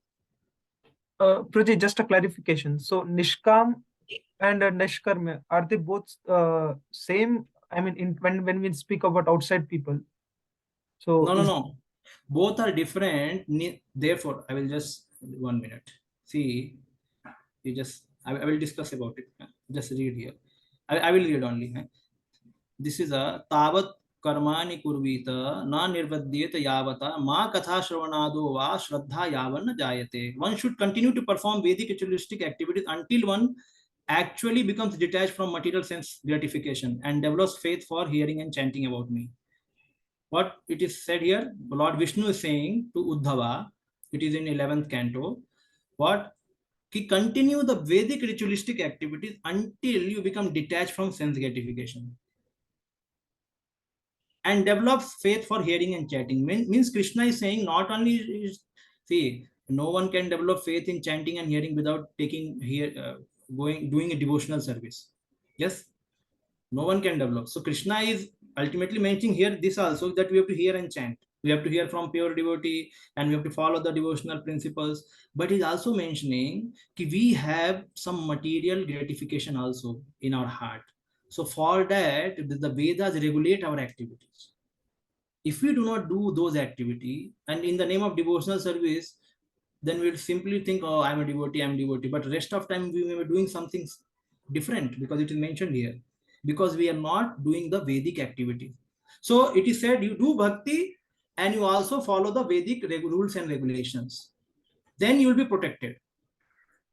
Speaker 8: Prajit, just a clarification. So Nishkam and Nishkarmya, are they both same? I mean, when we speak about outside people. So
Speaker 1: No. Both are different. Therefore, I will just 1 minute. See, I will discuss about it. Just read here. I will read only. This is a tavat कर्माणि कुर्वीत न निर्वद्येत यावता मा कथा श्रवणादो वा श्रद्धा यावन न जायते. One should continue to perform Vedic ritualistic activities until one actually becomes detached from material sense gratification and develops faith for hearing and chanting about me. What it is said here, Lord Vishnu is saying to Uddhava, it is in 11th canto, what? Ki continue the Vedic ritualistic activities until you become detached from sense gratification and develops faith for hearing and chanting. Means Krishna is saying not only is, see, no one can develop faith in chanting and hearing without taking doing a devotional service. Yes, no one can develop. So Krishna is ultimately mentioning here this also, that we have to hear and chant. We have to hear from pure devotee and we have to follow the devotional principles. But he's also mentioning that we have some material gratification also in our heart. So for that, the Vedas regulate our activities. If we do not do those activities and in the name of devotional service, then we'll simply think, oh, I'm a devotee. But rest of time we may be doing something different because it is mentioned here. Because we are not doing the Vedic activity. So it is said you do bhakti and you also follow the Vedic rules and regulations. Then you will be protected.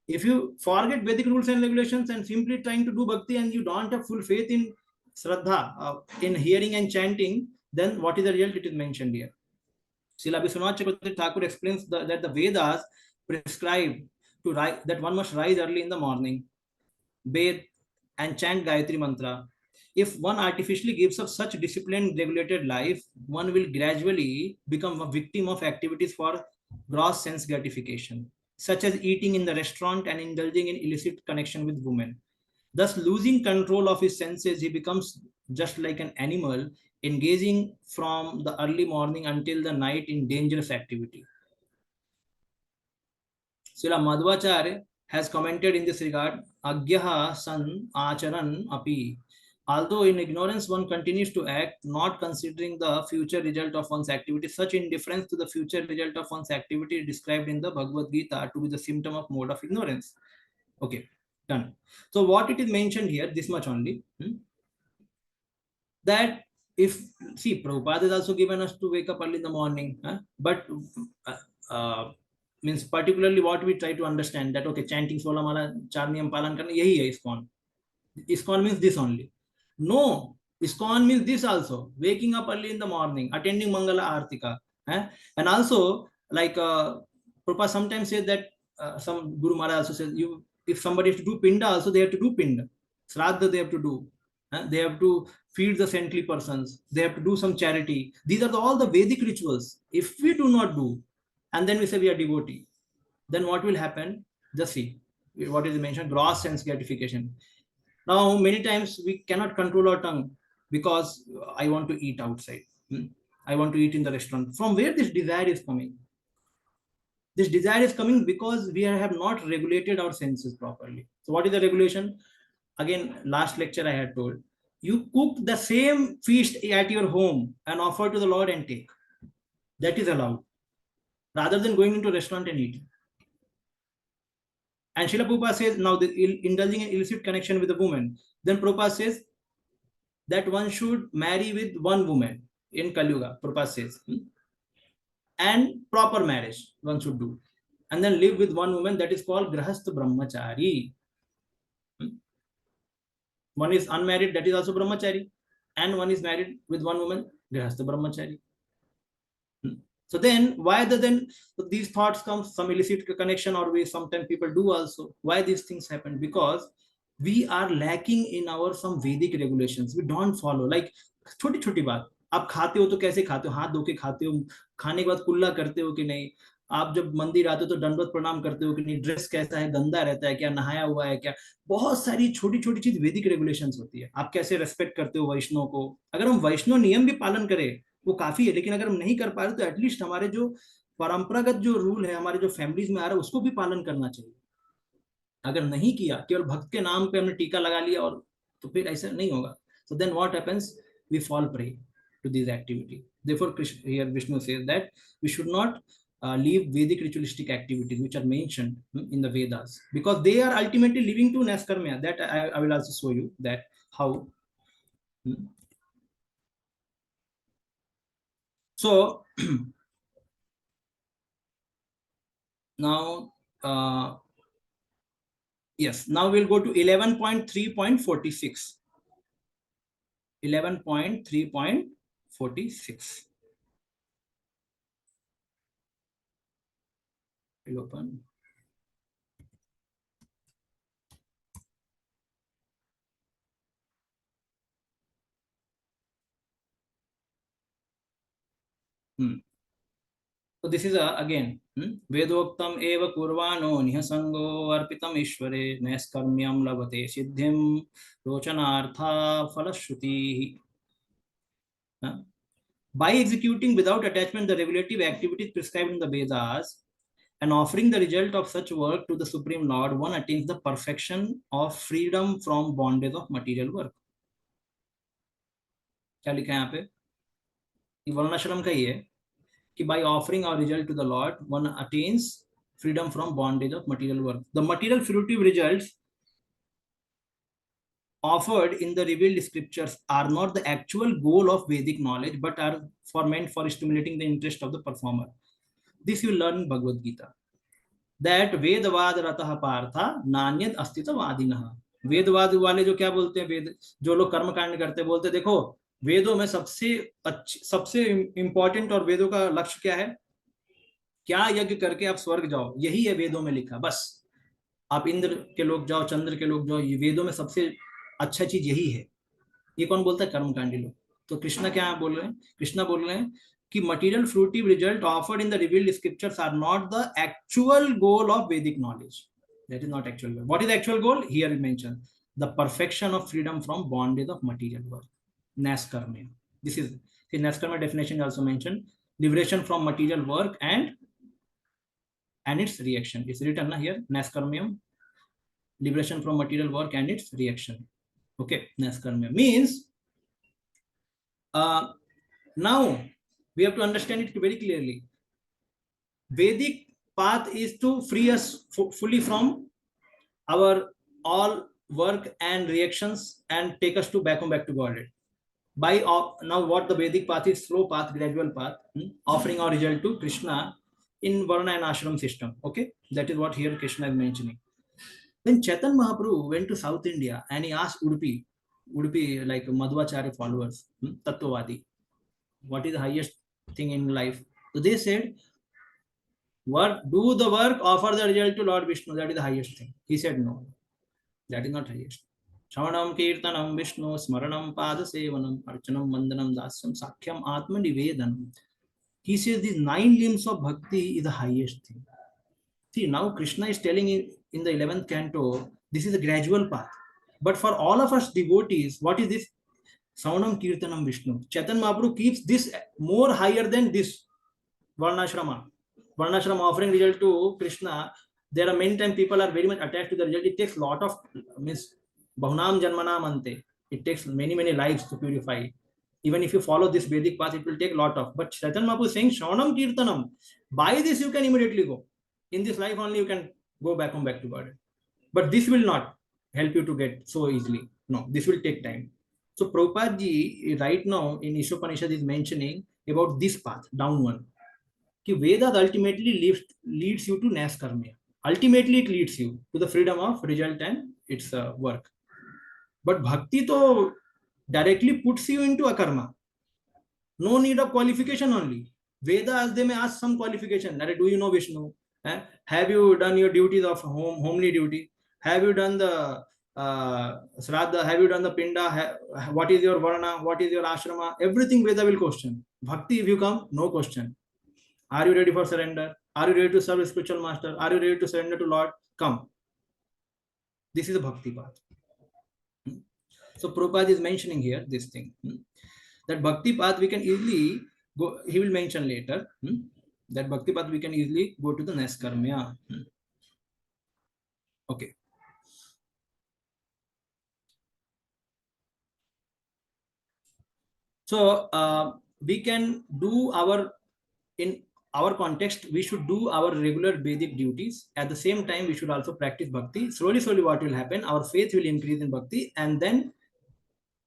Speaker 1: If you forget Vedic rules and regulations and simply trying to do bhakti and you don't have full faith in Shraddha, in hearing and chanting, then what is the result? It is mentioned here. Srila Vishwanath Chakravarti Thakur explains that the Vedas prescribe to that one must rise early in the morning, bathe and chant Gayatri Mantra. If one artificially gives up such disciplined, regulated life, one will gradually become a victim of activities for gross sense gratification, such as eating in the restaurant and indulging in illicit connection with women. Thus, losing control of his senses, he becomes just like an animal, engaging from the early morning until the night in dangerous activity. Srila Madhvacharya has commented in this regard, Agyaha san acharan api. Although in ignorance one continues to act, not considering the future result of one's activity, such indifference to the future result of one's activity is described in the Bhagavad Gita to be the symptom of mode of ignorance. Okay, done. So what it is mentioned here, this much only, that if, see, Prabhupada has also given us to wake up early in the morning, but means particularly what we try to understand that, okay, chanting 16 mala 4 niyam palan karna, yahi hai ISKCON. ISKCON means this only. No, ISKCON means this also, waking up early in the morning, attending Mangala Artika. And also, like Prabhupada sometimes says that, some Guru Maharaj also says, if somebody has to do Pinda also, they have to do Pinda. Shraddha they have to do. They have to feed the saintly persons. They have to do some charity. These are all the Vedic rituals. If we do not do, and then we say we are devotee, then what will happen? Just see what is mentioned, gross sense gratification. Now, many times we cannot control our tongue because I want to eat outside. I want to eat in the restaurant. From where this desire is coming? This desire is coming because we have not regulated our senses properly. So what is the regulation? Again, last lecture I had told, you cook the same feast at your home and offer to the Lord and take. That is allowed, rather than going into a restaurant and eating. And Srila Prabhupada says, now indulging in illicit connection with a woman, then Prabhupada says that one should marry with one woman in Kali Yuga, Prabhupada says. And proper marriage one should do. And then live with one woman, that is called Grahastha Brahmachari. One is unmarried, that is also Brahmachari. And one is married with one woman, Grahastha Brahmachari. So then, why then these thoughts come, some illicit connection, or we sometimes people do also. Why these things happen? Because we are lacking in our some Vedic regulations. We don't follow. Like छोटी बात, आप खाते हो तो कैसे खाते हो? हाथ धो के खाते हो? खाने के बाद कुल्ला करते हो कि नहीं? आप जब मंदिर आते हो तो दंडवत प्रणाम करते हो कि नहीं? ड्रेस कैसा है, गंदा रहता है क्या, नहाया हुआ है क्या? बहुत सारी छोटी छोटी चीज वैदिक रेगुलेशंस होती है. आप कैसे रेस्पेक्ट करते हो वैष्णव को? अगर हम वैष्णव नियम भी पालन करें वो काफी है, लेकिन अगर हम नहीं कर पा रहे तो एटलीस्ट हमारे जो परंपरागत जो रूल है, हमारे जो फैमिलीज में आ रहा है, उसको भी पालन करना चाहिए. अगर नहीं किया, केवल भक्त के नाम पे हमने टीका लगा लिया, और तो फिर ऐसा नहीं होगा. So then what happens? We fall prey to these activities. Therefore, here Vishnu says that we should not leave Vedic ritualistic activities which are mentioned in the Vedas, because they are ultimately leading to Naskarmya. That I will also show you that how. So now, yes, now we'll go to 11.3.46. 11.3.46. We'll open. So this is again Vedoktam eva kurvano nihasango arpitam Ishware naiskarmyam labate siddhim rochanartha falashruti. By executing without attachment the regulative activities prescribed in the Vedas and offering the result of such work to the Supreme Lord, one attains the perfection of freedom from bondage of material work. क्या लिखा है यहाँ पे? वर्णाश्रम का ही है कि by offering our result to the Lord, one attains freedom from bondage of material work. The material fruitive results offered in the revealed scriptures are not the actual goal of Vedic knowledge, but are meant for stimulating the interest of the performer. This you will learn in Bhagavad Gita. That Vedavad ratah partha nanyad astita vadinah. वेदवाद वाले जो क्या बोलते हैं, वेद जो लोग कर्म कांड करते हैं, बोलते देखो वेदों में सबसे इंपॉर्टेंट और वेदों का लक्ष्य क्या है, क्या यज्ञ करके आप स्वर्ग जाओ, यही है वेदों में लिखा, बस आप इंद्र के लोग जाओ, चंद्र के लोग जाओ, ये वेदों में सबसे अच्छा चीज यही है. ये कौन बोलता है? कर्मकांडी लोग. तो कृष्णा क्या बोल रहे हैं? कृष्णा बोल रहे हैं कि material fruitive result offered in the revealed scriptures are not the actual goal of Vedic knowledge. That is not actual goal. What is the actual goal? Here it mentioned the perfection of freedom from bondage of material work. Naskarmya. This is the Naskarmya definition also mentioned. Liberation from material work and its reaction. It's written here. Naskarmyam. Liberation from material work and its reaction. Okay. Naskarmya means now we have to understand it very clearly. Vedic path is to free us fully from our all work and reactions and take us back to Godhead. By now, what the Vedic path is, slow path, gradual path, offering our result to Krishna in Varna and Ashram system. Okay, that is what here Krishna is mentioning. When Chaitanya Mahaprabhu went to South India and he asked Udupi like Madhvacharya followers, Tattvavadi, what is the highest thing in life? So they said, do the work, offer the result to Lord Vishnu, that is the highest thing. He said, no, that is not highest. Shravanam kirtanam Vishnu smaranam padasevanam archanam mandanam dasyam sakhyam atma nivedanam. He says these 9 limbs of bhakti is the highest thing. See, now Krishna is telling in the 11th canto, this is a gradual path. But for all of us devotees, what is this? Saunam Kirtanam Vishnu. Chaitanya Mahaprabhu keeps this more higher than this Varnashrama. Varnashrama offering result to Krishna. There are many times people are very much attached to the result. It takes lot of Bahunam Janmanam Ante. It takes many lives to purify. Even if you follow this Vedic path, it will take lot of. But Chaitanya Mahaprabhu is saying Shaunam Kirtanam. By this you can immediately go. In this life only you can go back to God. But this will not help you to get so easily. No, this will take time. So Prabhupada ji right now in Ishopanishad is mentioning about this path, down one. Ki Vedas ultimately leads you to Naskarmya. Ultimately it leads you to the freedom of result and its work. But Bhakti to directly puts you into akarma. No need of qualification only. Vedas, they may ask some qualification. Do you know Vishnu? Have you done your duties of homely duty? Have you done the Shraddha? Have you done the Pinda? What is your Varna? What is your Ashrama? Everything Veda will question. Bhakti, if you come, no question. Are you ready for surrender? Are you ready to serve a spiritual master? Are you ready to surrender to Lord? Come. This is a Bhakti path. So Prabhupada is mentioning here this thing. That Bhakti path we can easily go, he will mention later. That Bhakti path we can easily go to the Naskarmya. Okay. So we can do our, in our context, we should do our regular Vedic duties. At the same time, we should also practice bhakti. Slowly, slowly, what will happen? Our faith will increase in bhakti, and then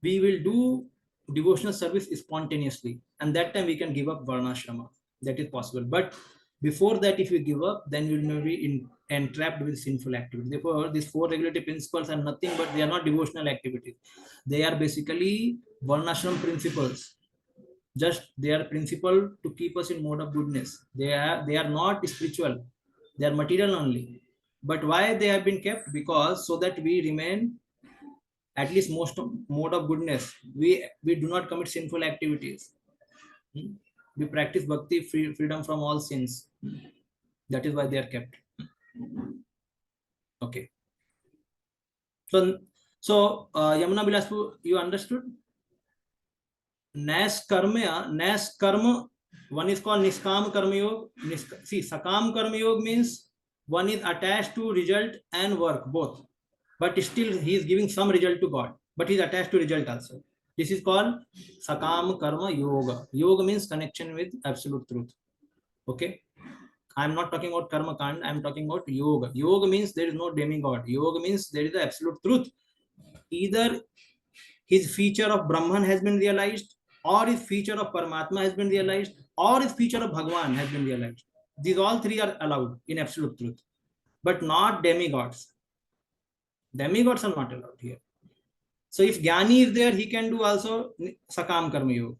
Speaker 1: we will do devotional service spontaneously. And that time we can give up varnashrama. That is possible. But before that, if we give up, then we will be entrapped with sinful activity. Therefore, these 4 regulatory principles are nothing but they are not devotional activities. They are basically varnashram principles. Just they are principle to keep us in mode of goodness. They are not spiritual. They are material only. But why they have been kept? Because so that we remain at least most mode of goodness. We do not commit sinful activities. We practice bhakti, freedom from all sins. That is why they are kept. Okay. So Yamuna Bilaspu, you understood? Nas karma, one is called niskam karma yoga. See, sakam karma yoga means one is attached to result and work, both. But still he is giving some result to God, but he is attached to result also. This is called sakam karma yoga. Yoga means connection with absolute truth. Okay. I am not talking about karma kand, I am talking about yoga. Yoga means there is no demigod. Yoga means there is the absolute truth. Either his feature of Brahman has been realized, or his feature of Paramatma has been realized, or his feature of Bhagwan has been realized. These all three are allowed in absolute truth, but not demigods. Demigods are not allowed here. So if Jnani is there, he can do also Sakam Karma Yoga,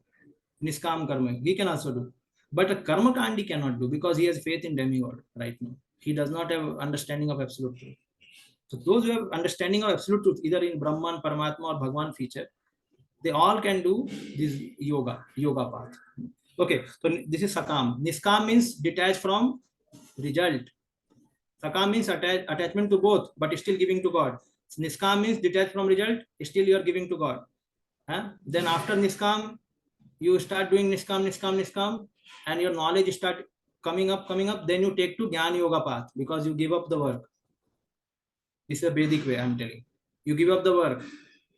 Speaker 1: Niskam Karma Yoga. He can also do. But a Karma Kandi cannot do because he has faith in demigod right now. He does not have understanding of absolute truth. So those who have understanding of absolute truth, either in Brahman, Paramatma or Bhagwan feature, they all can do this yoga path. Okay, so this is Sakam. Niskam means detached from result. Sakam means attachment to both, but still giving to God. Niskam means detached from result, still you are giving to God. Then after Niskam, you start doing Niskam, and your knowledge start coming up. Then you take to Jnana Yoga path because you give up the work. This is a Vedic way, I am telling. You give up the work.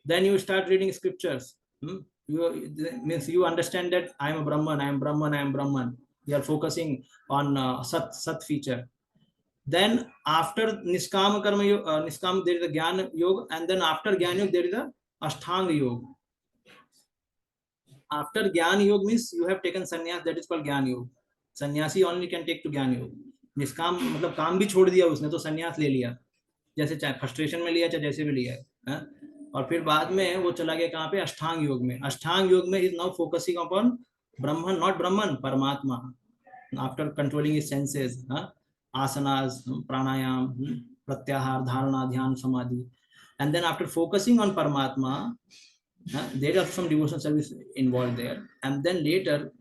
Speaker 1: Then you start reading scriptures. Means you understand that I am a Brahman. You are focusing on Sat feature. Then after Niskam Karma Yoga, Niskam, there is a Jnana Yoga, and then after Jnana Yoga, there is a Ashtanga Yoga. After Jnana Yoga means you have taken sannyas, that is called Jnana Yoga. Sannyasi only can take to Jnana Yoga. Niskam मतलब काम भी छोड़ दिया उसने तो संन्यास ले लिया, जैसे चाहे फ्रस्ट्रेशन में लिया चाहे जैसे भी लिया है. और फिर बाद में वो चला गया कहाँ पे? अष्टांग योग में. अष्टांग योग में is now focusing upon Brahman, not Brahman, Paramatma. After controlling his senses, asanas, pranayam, pratyahar, dharana, dhyan, samadhi, and then after focusing on Paramatma, there are some devotional service involved there, and then later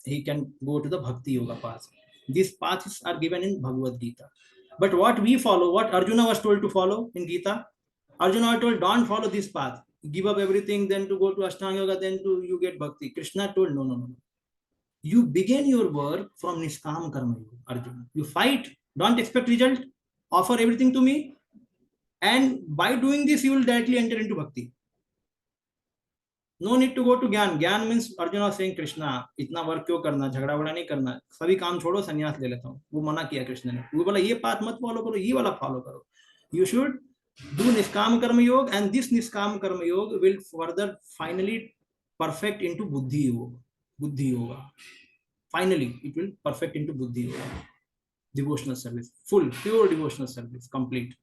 Speaker 1: he can go to the Bhakti Yoga path. These paths are given in Bhagavad Gita. But what we follow, what Arjuna was told to follow in Gita, Arjuna was told, don't follow this path. Give up everything, then to go to Ashtanga Yoga, then you get Bhakti. Krishna told, no. You begin your work from Niskam Karma Yoga, Arjuna. You fight, don't expect result, offer everything to me, and by doing this, you will directly enter into Bhakti. No need to go to Gyan. Gyan means Arjuna was saying, Krishna, इतना work क्यों करना, झगड़ा वगड़ा नहीं करना, सभी काम छोड़ो, संन्यास ले लेता हूँ. वो मना किया कृष्ण ने. वो बोला ये पाथ मत फॉलो करो, ये वाला फॉलो करो. You should do Niskam Karma Yoga, and this Niskam Karma Yoga will further finally perfect into Buddhi Yoga. Finally, it will perfect into Buddhi Yoga. Devotional service, full, pure devotional service, complete.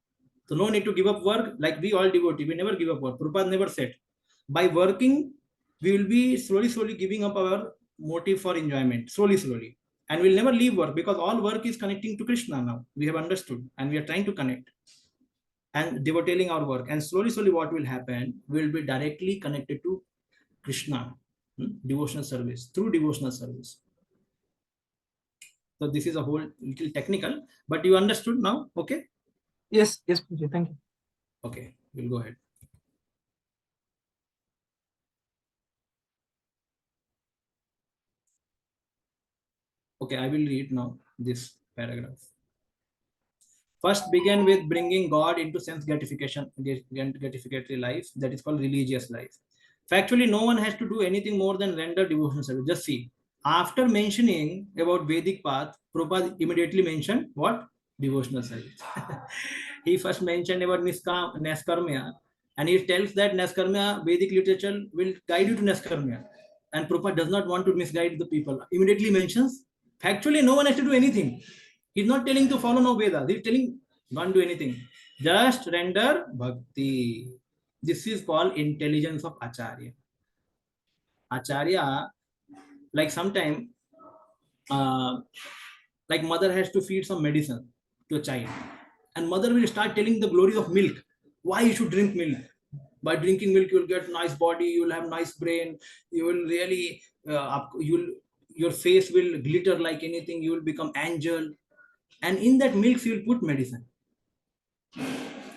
Speaker 1: So no need to give up work, like we all devotee, we never give up work. Prabhupada never said. By working, we will be slowly giving up our motive for enjoyment, slowly. And we'll never leave work because all work is connecting to Krishna now. We have understood and we are trying to connect and devoteeing our work. And slowly what will happen, we will be directly connected to Krishna, devotional service, through devotional service. So this is a whole little technical, but you understood now, okay?
Speaker 8: Yes, Prabhuji, thank you.
Speaker 1: Okay, we'll go ahead. Okay, I will read now this paragraph. First begin with bringing God into sense gratificatory life, that is called religious life. Factually, no one has to do anything more than render devotional service. Just see, After mentioning about Vedic path, Prabhupada immediately mentioned what? Devotional service. He first mentioned about Neskarmya, and he tells that Neskarmya, Vedic literature will guide you to Neskarmya. And Prabhupada does not want to misguide the people. Immediately mentions, factually, no one has to do anything. He's not telling to follow no Vedas. He's telling, don't do anything. Just render bhakti. This is called intelligence of Acharya. Acharya, like sometime, like mother has to feed some medicine to a child, and mother will start telling the glories of milk. Why you should drink milk? By drinking milk, you will get nice body, you will have nice brain, you will really, your face will glitter like anything, you will become angel. And in that milk, you will put medicine,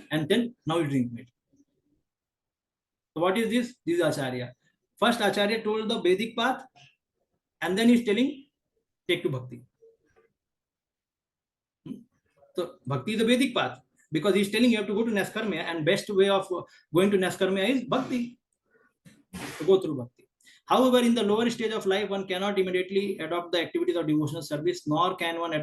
Speaker 1: and then now you drink milk. So what is this? This is Acharya. First, Acharya told the Vedic path, and then he's telling, take to bhakti. So bhakti is the Vedic path, because he's telling you have to go to Neskarmya, and best way of going to Neskarmya is bhakti, to go through bhakti. However, in the lower stage of life, one cannot immediately adopt the activities of devotional service, nor can one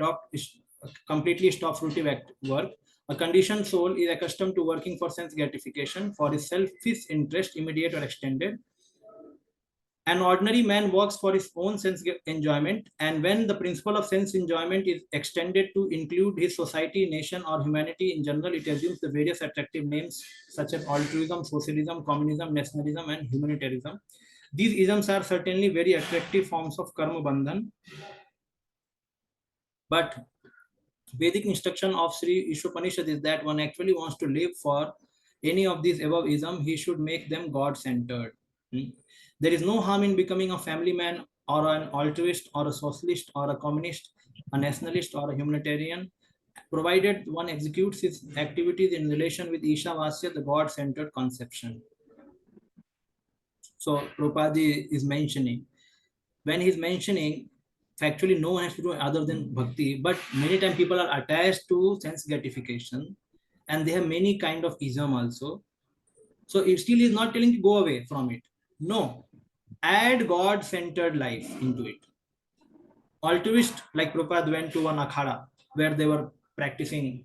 Speaker 1: completely stop fruitive work. A conditioned soul is accustomed to working for sense gratification, for his selfish interest, immediate or extended. An ordinary man works for his own sense enjoyment, and when the principle of sense enjoyment is extended to include his society, nation, or humanity in general, it assumes the various attractive names such as altruism, socialism, communism, nationalism, and humanitarianism. These isms are certainly very attractive forms of karma bandhan, but Vedic instruction of Sri Ishopanishad is that one actually wants to live for any of these above isms, he should make them God-centered. There is no harm in becoming a family man or an altruist or a socialist or a communist, a nationalist or a humanitarian, provided one executes his activities in relation with Ishavasya, the God-centered conception. So Prabhupada is mentioning, when he's mentioning, factually no one has to do other than bhakti, but many times people are attached to sense gratification, and they have many kind of ism also. So it still is not telling to go away from it. No, add God-centered life into it. Altruist, like Prabhupada went to one akhada where they were practicing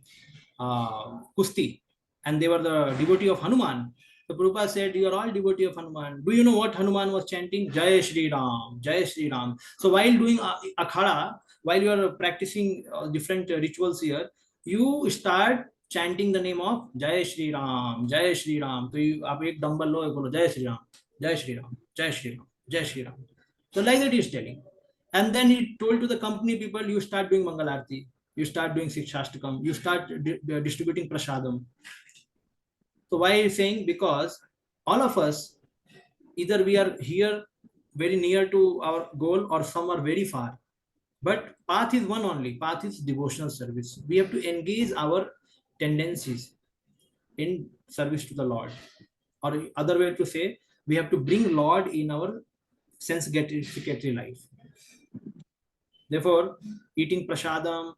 Speaker 1: kusti, and they were the devotee of Hanuman. So Prabhupada said, you are all devotee of Hanuman. Do you know what Hanuman was chanting? Jai Shri Ram, Jai Shri Ram. So while doing akhada, while you are practicing different rituals here, you start chanting the name of Jai Shri Ram, Jai Shri Ram. So you आप एक dumbbell लो, बोलो Jai Shri Ram, Jai Shri Ram, Jai Shri Ram, Jai Shri Ram. So like that he is telling. And then he told to the company people, you start doing Mangal Arati, you start doing Sikshashtakam, you start distributing Prasadam. So why is saying? Because all of us, either we are here very near to our goal or some are very far. But path is one only. Path is devotional service. We have to engage our tendencies in service to the Lord. Or other way to say, we have to bring Lord in our sense gratificatory life. Therefore, eating prasadam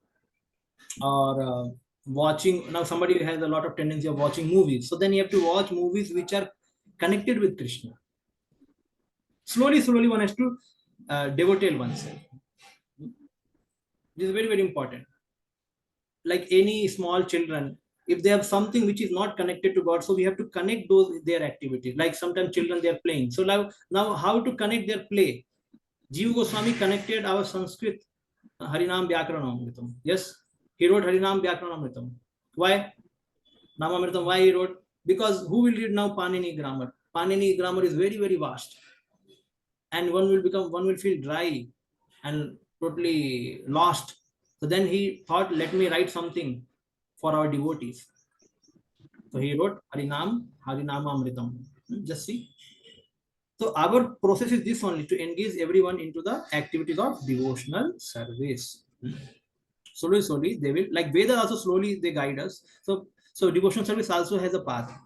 Speaker 1: or watching, now somebody has a lot of tendency of watching movies. So then you have to watch movies which are connected with Krishna. Slowly, one has to devote oneself. This is very, very important. Like any small children, if they have something which is not connected to God, so we have to connect their activities. Like sometimes children, they are playing. So now how to connect their play? Jiva Goswami connected our Sanskrit Harinam Vyakaranamritam. Yes, he wrote Harinam Vyakaranamritam. Why? Namamritam, why he wrote? Because who will read now Panini grammar? Panini grammar is very, very vast. And one will feel dry and totally lost. So then he thought, let me write something for our devotees. So he wrote Harinamamritam. Just see. So our process is this only, to engage everyone into the activities of devotional service. Slowly they will, like Veda also slowly they guide us. So devotional service also has a path.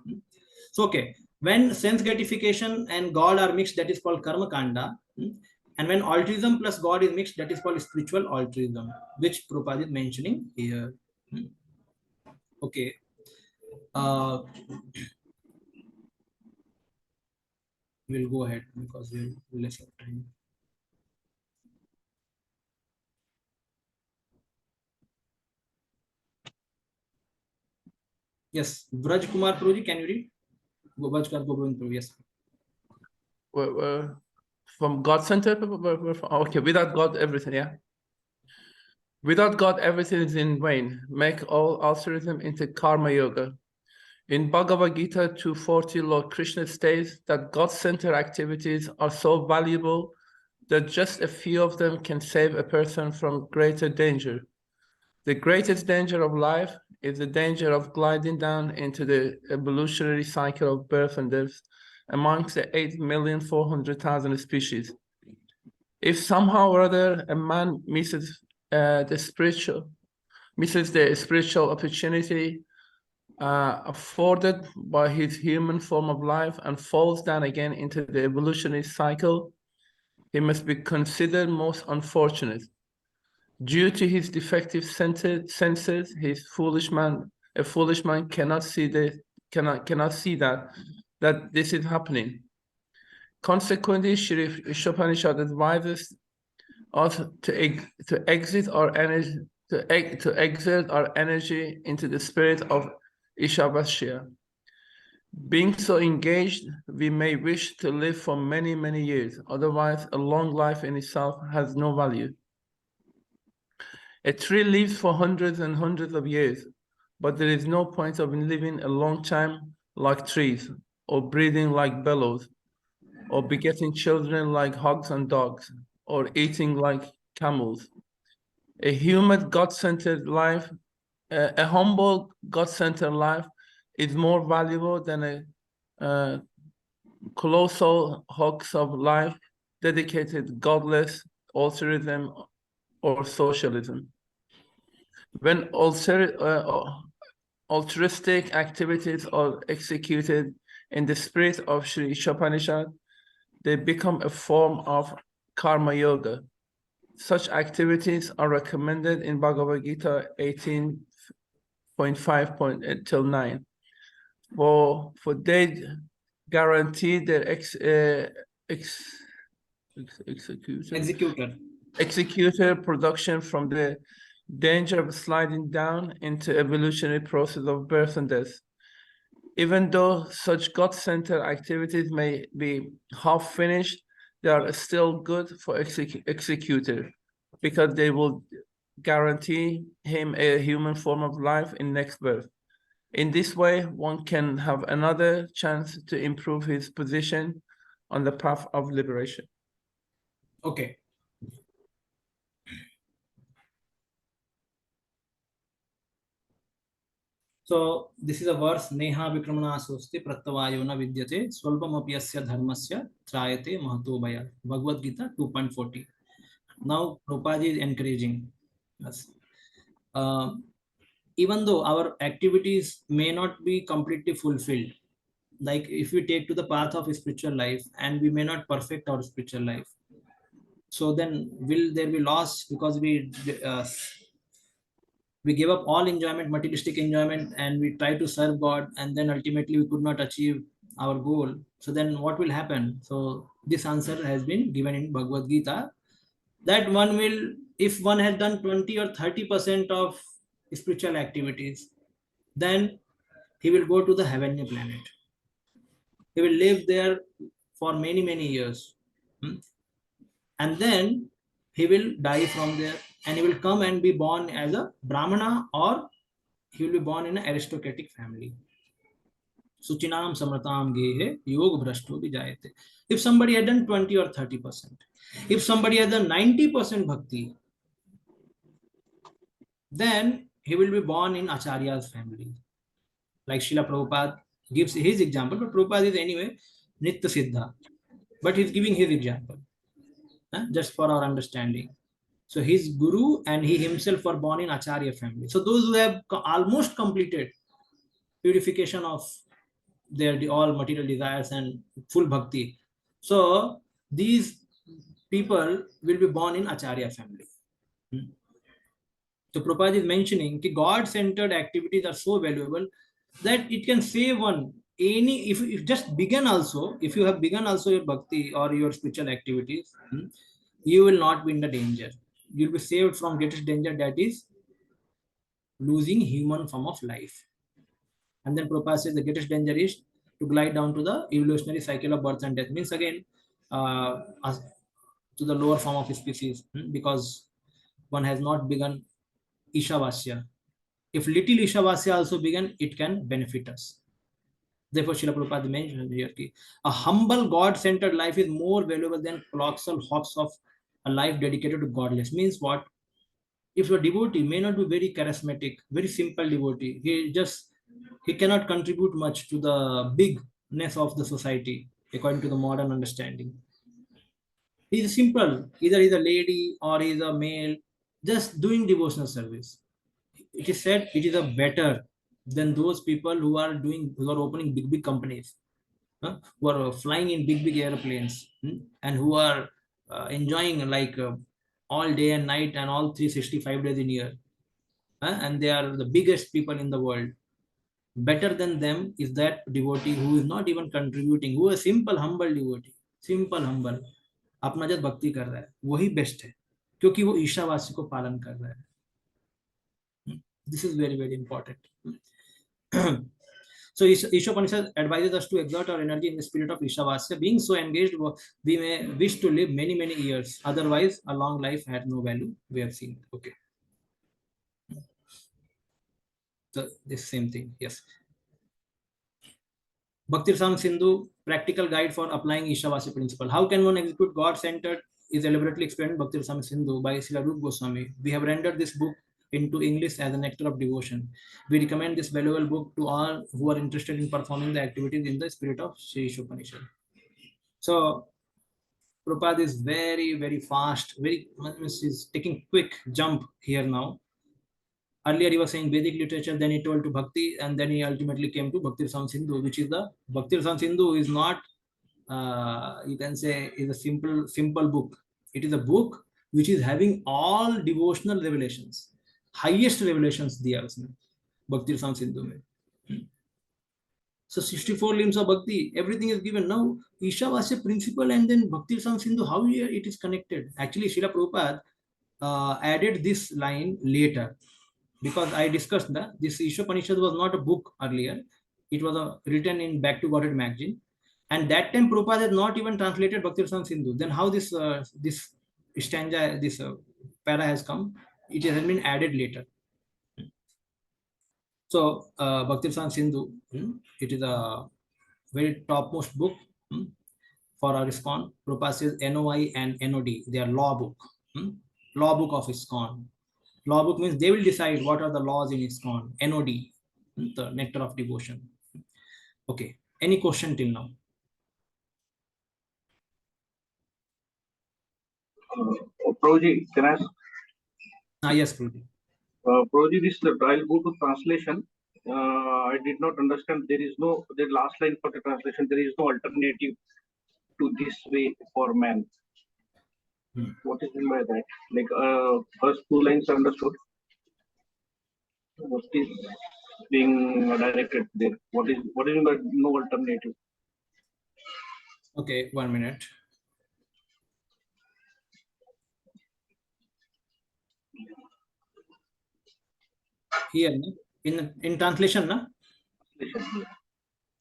Speaker 1: So okay, when sense gratification and God are mixed, that is called karma kanda. And when altruism plus God is mixed, that is called spiritual altruism, which Prabhupada is mentioning here. Okay. We'll go ahead because we're less of time. Yes, Braj Kumar Prabhuji, can you read? Braj Kumar Prabhuji, yes.
Speaker 7: From God center? Okay, without God, everything, yeah. Without God, everything is in vain. Make all altruism into karma yoga. In Bhagavad Gita 240, Lord Krishna states that God-centered activities are so valuable that just a few of them can save a person from greater danger. The greatest danger of life is the danger of gliding down into the evolutionary cycle of birth and death amongst the 8,400,000 species. If somehow or other a man misses the spiritual opportunity afforded by his human form of life and falls down again into the evolutionary cycle, he must be considered most unfortunate. Due to his defective senses, a foolish man cannot see that this is happening. Consequently, Shri Ishopanishad advises us to exit our energy to exert our energy into the spirit of Ishavasya. Being so engaged, we may wish to live for many, many years. Otherwise, a long life in itself has no value. A tree lives for hundreds and hundreds of years, but there is no point of living a long time like trees, or breathing like bellows, or begetting children like hogs and dogs, or eating like camels. A human God-centered life, a humble God-centered life is more valuable than a colossal hoax of life dedicated godless altruism or socialism. When altruistic activities are executed in the spirit of Sri Ishopanishad, they become a form of karma yoga. Such activities are recommended in Bhagavad Gita 18.5 till 9. For they guarantee their executor production from the danger of sliding down into evolutionary process of birth and death. Even though such God-centered activities may be half finished, they are still good for executor because they will guarantee him a human form of life in next birth. In this way, one can have another chance to improve his position on the path of liberation.
Speaker 1: Okay. So this is a verse, Neha Vikramana Sosti Prattavayo na Vidyate Swalpamapi Asya Dharmasya Trayate Mahato Bhaya. Bhagavad Gita 2.40. Now Prabhupada is encouraging us. Even though our activities may not be completely fulfilled, like if we take to the path of spiritual life and we may not perfect our spiritual life, so then will there be loss because we give up all enjoyment, materialistic enjoyment, and we try to serve God, and then ultimately we could not achieve our goal. So then what will happen? So this answer has been given in Bhagavad Gita, that one will, if one has done 20 or 30% of spiritual activities, then he will go to the heavenly planet. He will live there for many, many years. And then he will die from there, and he will come and be born as a Brahmana, or he will be born in an aristocratic family. Suchinam samratam gehe yog bhrashto vijayate. If somebody had done 20 or 30%, if somebody has done 90% bhakti, then he will be born in Acharya's family. Like Srila Prabhupada gives his example, but Prabhupada is anyway Nitya Siddha. But he's giving his example, just for our understanding. So his guru and he himself were born in Acharya family. So those who have almost completed purification of their all material desires and full bhakti, so these people will be born in Acharya family. So Prabhupada is mentioning that God-centered activities are so valuable that it can save one. Any, if just begin also, if you have begun also your bhakti or your spiritual activities, you will not be in the danger. You'll be saved from greatest danger, that is losing human form of life. And then Prabhupada says the greatest danger is to glide down to the evolutionary cycle of birth and death. Means again, to the lower form of species, because one has not begun Ishavasya. If little Ishavasya also began, it can benefit us. Therefore, Srila Prabhupada mentioned here, a humble God-centered life is more valuable than colossal hops of a life dedicated to godless. Means what? If your devotee may not be very charismatic, very simple devotee, he cannot contribute much to the bigness of the society according to the modern understanding. He is simple, either he's a lady or he's a male, just doing devotional service. It is said it is a better than those people who are opening big companies, who are flying in big airplanes, and who are enjoying like all day and night and all 365 days in a year, and they are the biggest people in the world. Better than them is that devotee who is not even contributing, who is a simple humble devotee, simple humble, अपना जब भक्ति कर रहा है, वही best है, क्योंकि वो ईशावास्य को पालन कर रहा है. This is very, very important. So Ishopanishad advises us to exert our energy in the spirit of Ishavasya. Being so engaged, we may wish to live many, many years. Otherwise, a long life had no value. We have seen. Okay. So this same thing. Yes. Bhakti Rasamrita Sindhu, practical guide for applying Ishavasya principle. How can one execute God-centered is elaborately explained in Bhakti Rasamrita Sindhu by Srila Rupa Goswami. We have rendered this book into English as a nectar of devotion. We recommend this valuable book to all who are interested in performing the activities in the spirit of Sri Ishopanishad. So, Prabhupada is very, very fast, is taking quick jump here now. Earlier he was saying Vedic literature, then he told to Bhakti, and then he ultimately came to Bhakti Rasamrita Sindhu, which is the Bhakti Rasamrita Sindhu is not, you can say, is a simple book. It is a book which is having all devotional revelations. Highest revelations diya usme Bhakti Rasamrita Sindhu mein. So 64 limbs of bhakti, everything is given. Now Ishavasya principle and then Bhakti Rasamrita Sindhu, how it is connected? Actually, Srila Prabhupada added this line later, because I discussed that this Ishopanishad was not a book earlier. It was written in Back to Godhead magazine, and that time Prabhupada had not even translated Bhakti Rasamrita Sindhu. Then how this stanza, this para has come? It has been added later. So Bhakti Rasamrita Sindhu, it is a very topmost book for our ISKCON. Prabhupada says NOI and NOD, they are law book. Law book of ISKCON. Law book means they will decide what are the laws in ISKCON. NOD, the nectar of devotion. Okay, any question till now?
Speaker 5: Prabhuji, can I ask?
Speaker 1: Yes, Prabhuji.
Speaker 5: Prabhuji, I'll go to translation. I did not understand. There is no, the last line for the translation, there is no alternative to this way for man. What is meant by that? Like first two lines understood. What is being directed there? What is meant by no alternative?
Speaker 1: Okay, 1 minute. Here, in translation, na?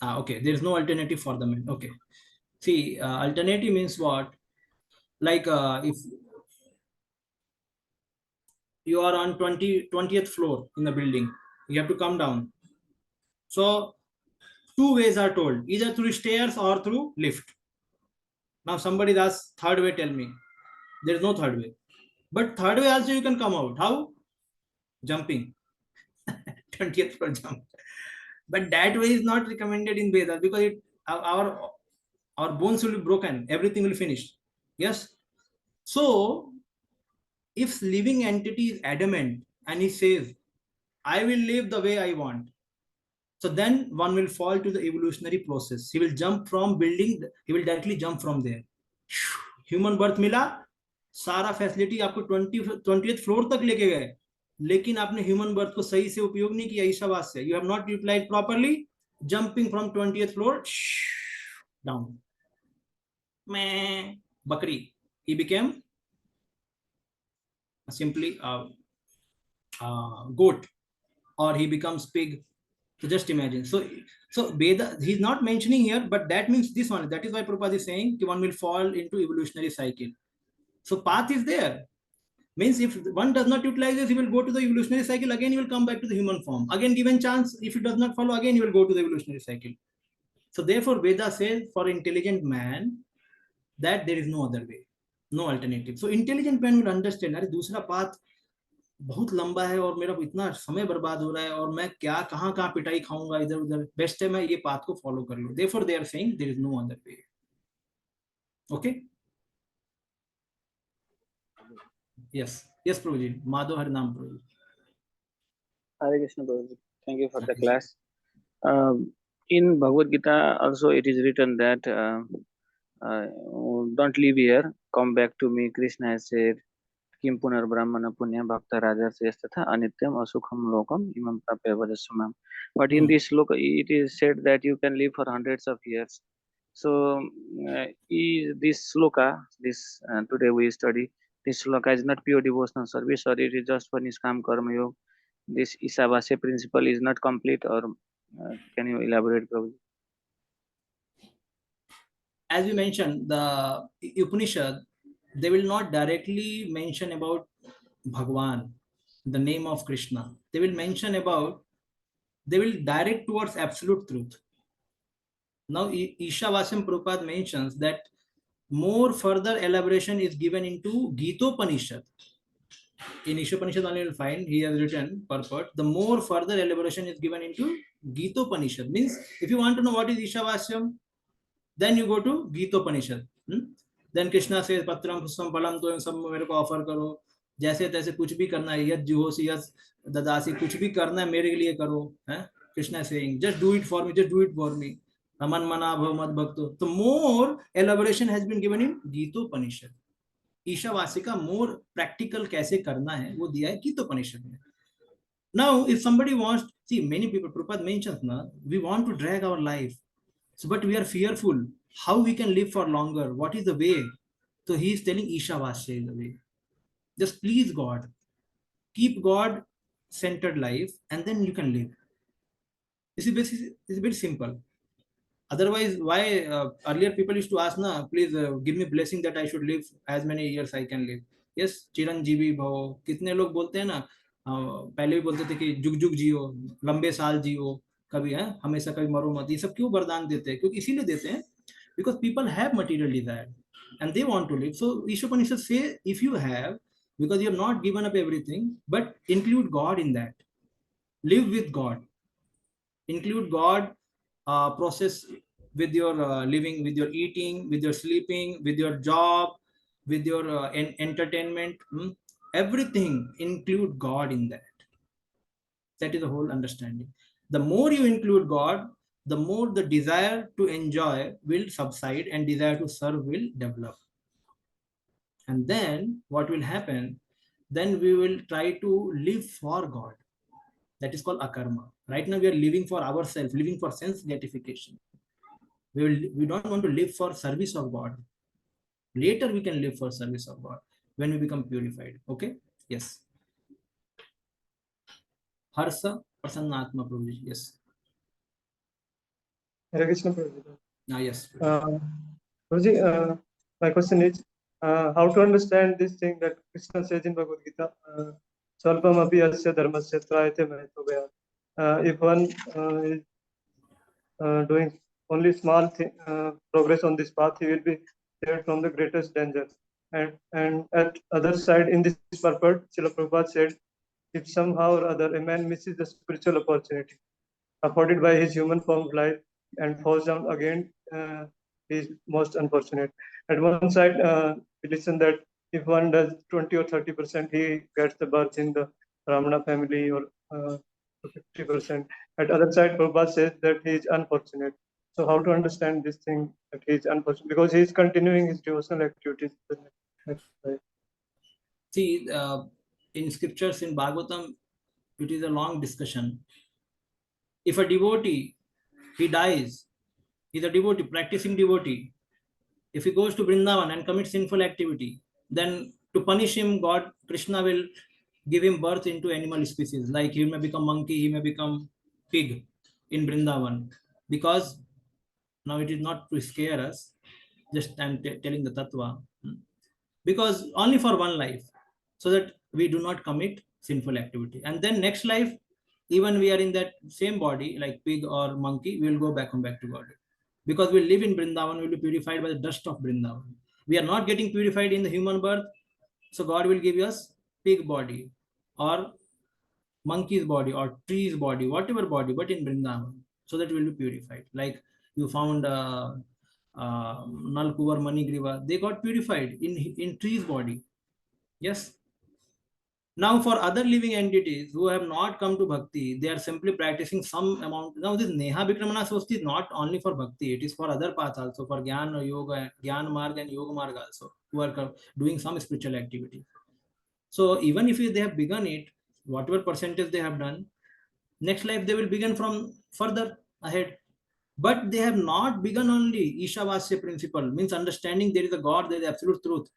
Speaker 1: Okay, there is no alternative for the man. Okay. See, alternative means what? Like if you are on 20th floor in the building, you have to come down. So two ways are told, either through stairs or through lift. Now somebody asks, third way, tell me. There is no third way. But third way also you can come out. How? Jumping. 20th floor jump. But that way is not recommended in Vedas, because our bones will be broken. Everything will finish. Yes. So if living entity is adamant and he says, I will live the way I want, so then one will fall to the evolutionary process. He will jump from building, he will directly jump from there. Human birth मिला, सारा facility आपको 20th floor तक लेके गए, लेकिन आपने human birth को सही से उपयोग नहीं किया. Ishavasya, you have not utilized properly, jumping from 20th floor down. Bakri, he became simply a goat, or he becomes pig, So just imagine. So Veda, he's not mentioning here, but that means this one. That is why Prabhupada is saying one will fall into evolutionary cycle. So path is there. Means if one does not utilize this, he will go to the evolutionary cycle. Again, he will come back to the human form. Again, given chance, if he does not follow, again he will go to the evolutionary cycle. So therefore, Veda says for intelligent man that there is no other way, no alternative. So intelligent man will understand. अरे दूसरा path बहुत लंबा है और मेरा इतना समय बर्बाद हो रहा है और मैं क्या कहाँ कहाँ पिटाई खाऊंगा इधर उधर, बेस्ट है मैं ये पाथ को फॉलो कर लूं. Therefore they are saying there is no other way. Okay. Yes, yes, Prabhuji. Madhav Harinam Prabhuji.
Speaker 10: Hare Krishna Prabhuji. Thank you for the class. In Bhagavad Gita also it is written that don't live here, come back to me. Krishna has said, Kim punar brahmana punya bhakta raja sesthatha anityam asukham lokam imam prapya vajasumam. But in this look, it is said that you can live for hundreds of years. So is this sloka, this today we study, this sloka is not pure devotional service, or it is just for niskam karma yoga. This Isavasya principle is not complete, or can you elaborate, Prabhuji?
Speaker 1: As you mentioned, the Upanishad, they will not directly mention about Bhagwan, the name of Krishna. They will mention about, they will direct towards absolute truth. Now, Ishavasya Prabhupada mentions that more further elaboration is given into Gitopanishad. In Ishopanishad only you will find he has written purport. The more further elaboration is given into Gitopanishad. Means if you want to know what is Ishavasya, then you go to Gitopanishad. Then Krishna says, Patram Pusam Palam to सब मेरे को offer करो, जैसे तैसे कुछ भी करना है, यद जुहोसी यद ददासी, कुछ भी करना है मेरे लिए करो. Krishna is saying, just do it for me, just do it for me. Aman mana bhav mad bhakto. So more elaboration has been given in Gitopanishad. ईशावासी का मोर प्रैक्टिकल कैसे करना है वो दिया है गीतोपनिषद में. Now if somebody wants, see many people, Prabhupada mentions na, we want to drag our life, so but we are fearful how we can live for longer, what is the way. So he is telling Ishavasya is the way. Just please God, keep God centered life, and then you can live. This is very simple. Otherwise, why earlier people used to ask, na, please give me blessing that I should live as many years I can live. Yes, Chiranjeevi भव. कितने लोग बोलते हैं ना, पहले भी बोलते थे कि जुग जुग जियो, लंबे साल जियो, कभी है हमेशा कभी मरो मत. ये सब क्यों वरदान देते हैं? क्योंकि इसीलिए देते हैं because people have material desire and they want to live. So Ishopanishad say, if you have, because you have not given up everything, but include God in that. Live with God. Include God process with your living, with your eating, with your sleeping, with your job, with your entertainment. Everything include God in that. That is the whole understanding. The more you include God, the more the desire to enjoy will subside and desire to serve will develop. And then what will happen? Then we will try to live for God. That is called akarma. Right now we are living for ourselves, living for sense gratification. We don't want to live for service of God. Later we can live for service of God when we become purified. Okay? Yes. Harsa Prasannatma Prabhuji. Yes.
Speaker 11: Hare Krishna Prabhuji.
Speaker 1: Yes.
Speaker 11: Prabhuji, my question is how to understand this thing that Krishna says in Bhagavad Gita, Svalpam api asya dharmasya trayate mahito gaya. If one is doing only small progress on this path, he will be saved from the greatest danger. And at other side, in this purport, Srila Prabhupada said, if somehow or other a man misses the spiritual opportunity afforded by his human form of life and falls down again, he is most unfortunate. At one side, we listen that if one does 20 or 30%, he gets the birth in the Brahmana family, or 50%. At other side, Prabhupada says that he is unfortunate. So how to understand this thing that he is unfortunate? Because he is continuing his devotional activities.
Speaker 1: See, in scriptures in Bhagavatam, it is a long discussion. If a devotee, he dies, he's a devotee, practicing devotee. If he goes to Vrindavan and commits sinful activity, then to punish him, God, Krishna will give him birth into animal species. Like he may become monkey, he may become pig. in Vrindavan, because now it is not to scare us, just I'm telling the tattva, because only for one life, so that we do not commit sinful activity. And then next life, even we are in that same body, like pig or monkey, we will go back to God. Because we live in Vrindavan, we will be purified by the dust of Vrindavan. We are not getting purified in the human birth, so God will give us pig body or monkey's body or tree's body, whatever body, but in Vrindavan, so that we will be purified. Like you found Nalkuvar, Manigriva, they got purified in tree's body. Yes. Now for other living entities who have not come to bhakti, they are simply practicing some amount. Now this Neha Vikramana Swasti is not only for bhakti, it is for other paths also, for Gyan Yoga, Gyan Marg and Yoga Marg also, who are doing some spiritual activity. So even if they have begun it, whatever percentage they have done, next life they will begin from further ahead. But they have not begun only Ishavasya principle, means understanding there is a God, there is absolute truth.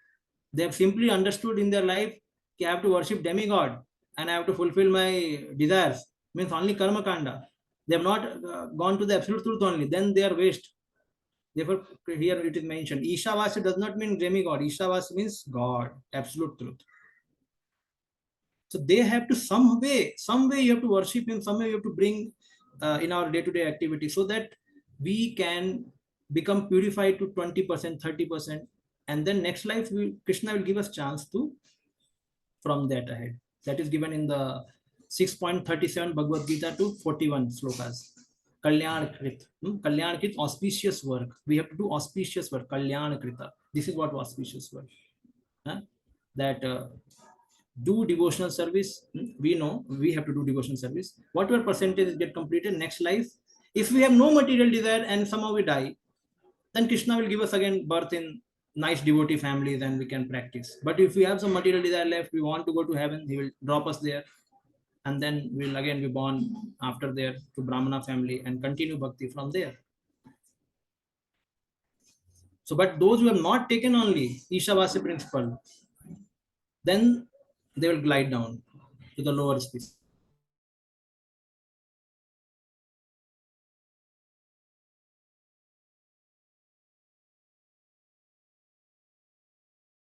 Speaker 1: They have simply understood in their life, I have to worship demigod and I have to fulfill my desires, means only karma kanda. They have not gone to the absolute truth only, then they are waste. Therefore, here it is mentioned, Ishavasya does not mean demigod, Ishavasya means God, absolute truth. So they have to some way you have to worship him, some way you have to bring in our day-to-day activity, so that we can become purified to 20%, 30%, and then next life Krishna will give us chance to from that ahead. That is given in the 6.37 Bhagavad Gita to 41 slokas. Kalyan Krit. Kalyan Krit, auspicious work. We have to do auspicious work. Kalyan Krita. This is what auspicious work. That do devotional service. We know we have to do devotional service. Whatever percentage get completed, next life, if we have no material desire and somehow we die, then Krishna will give us again birth in nice devotee families and we can practice. But if we have some material desire left, we want to go to heaven, he will drop us there, and then we'll again be born after there to Brahmana family and continue bhakti from there. So, but those who have not taken only Ishavasya principle, then they will glide down to the lower species.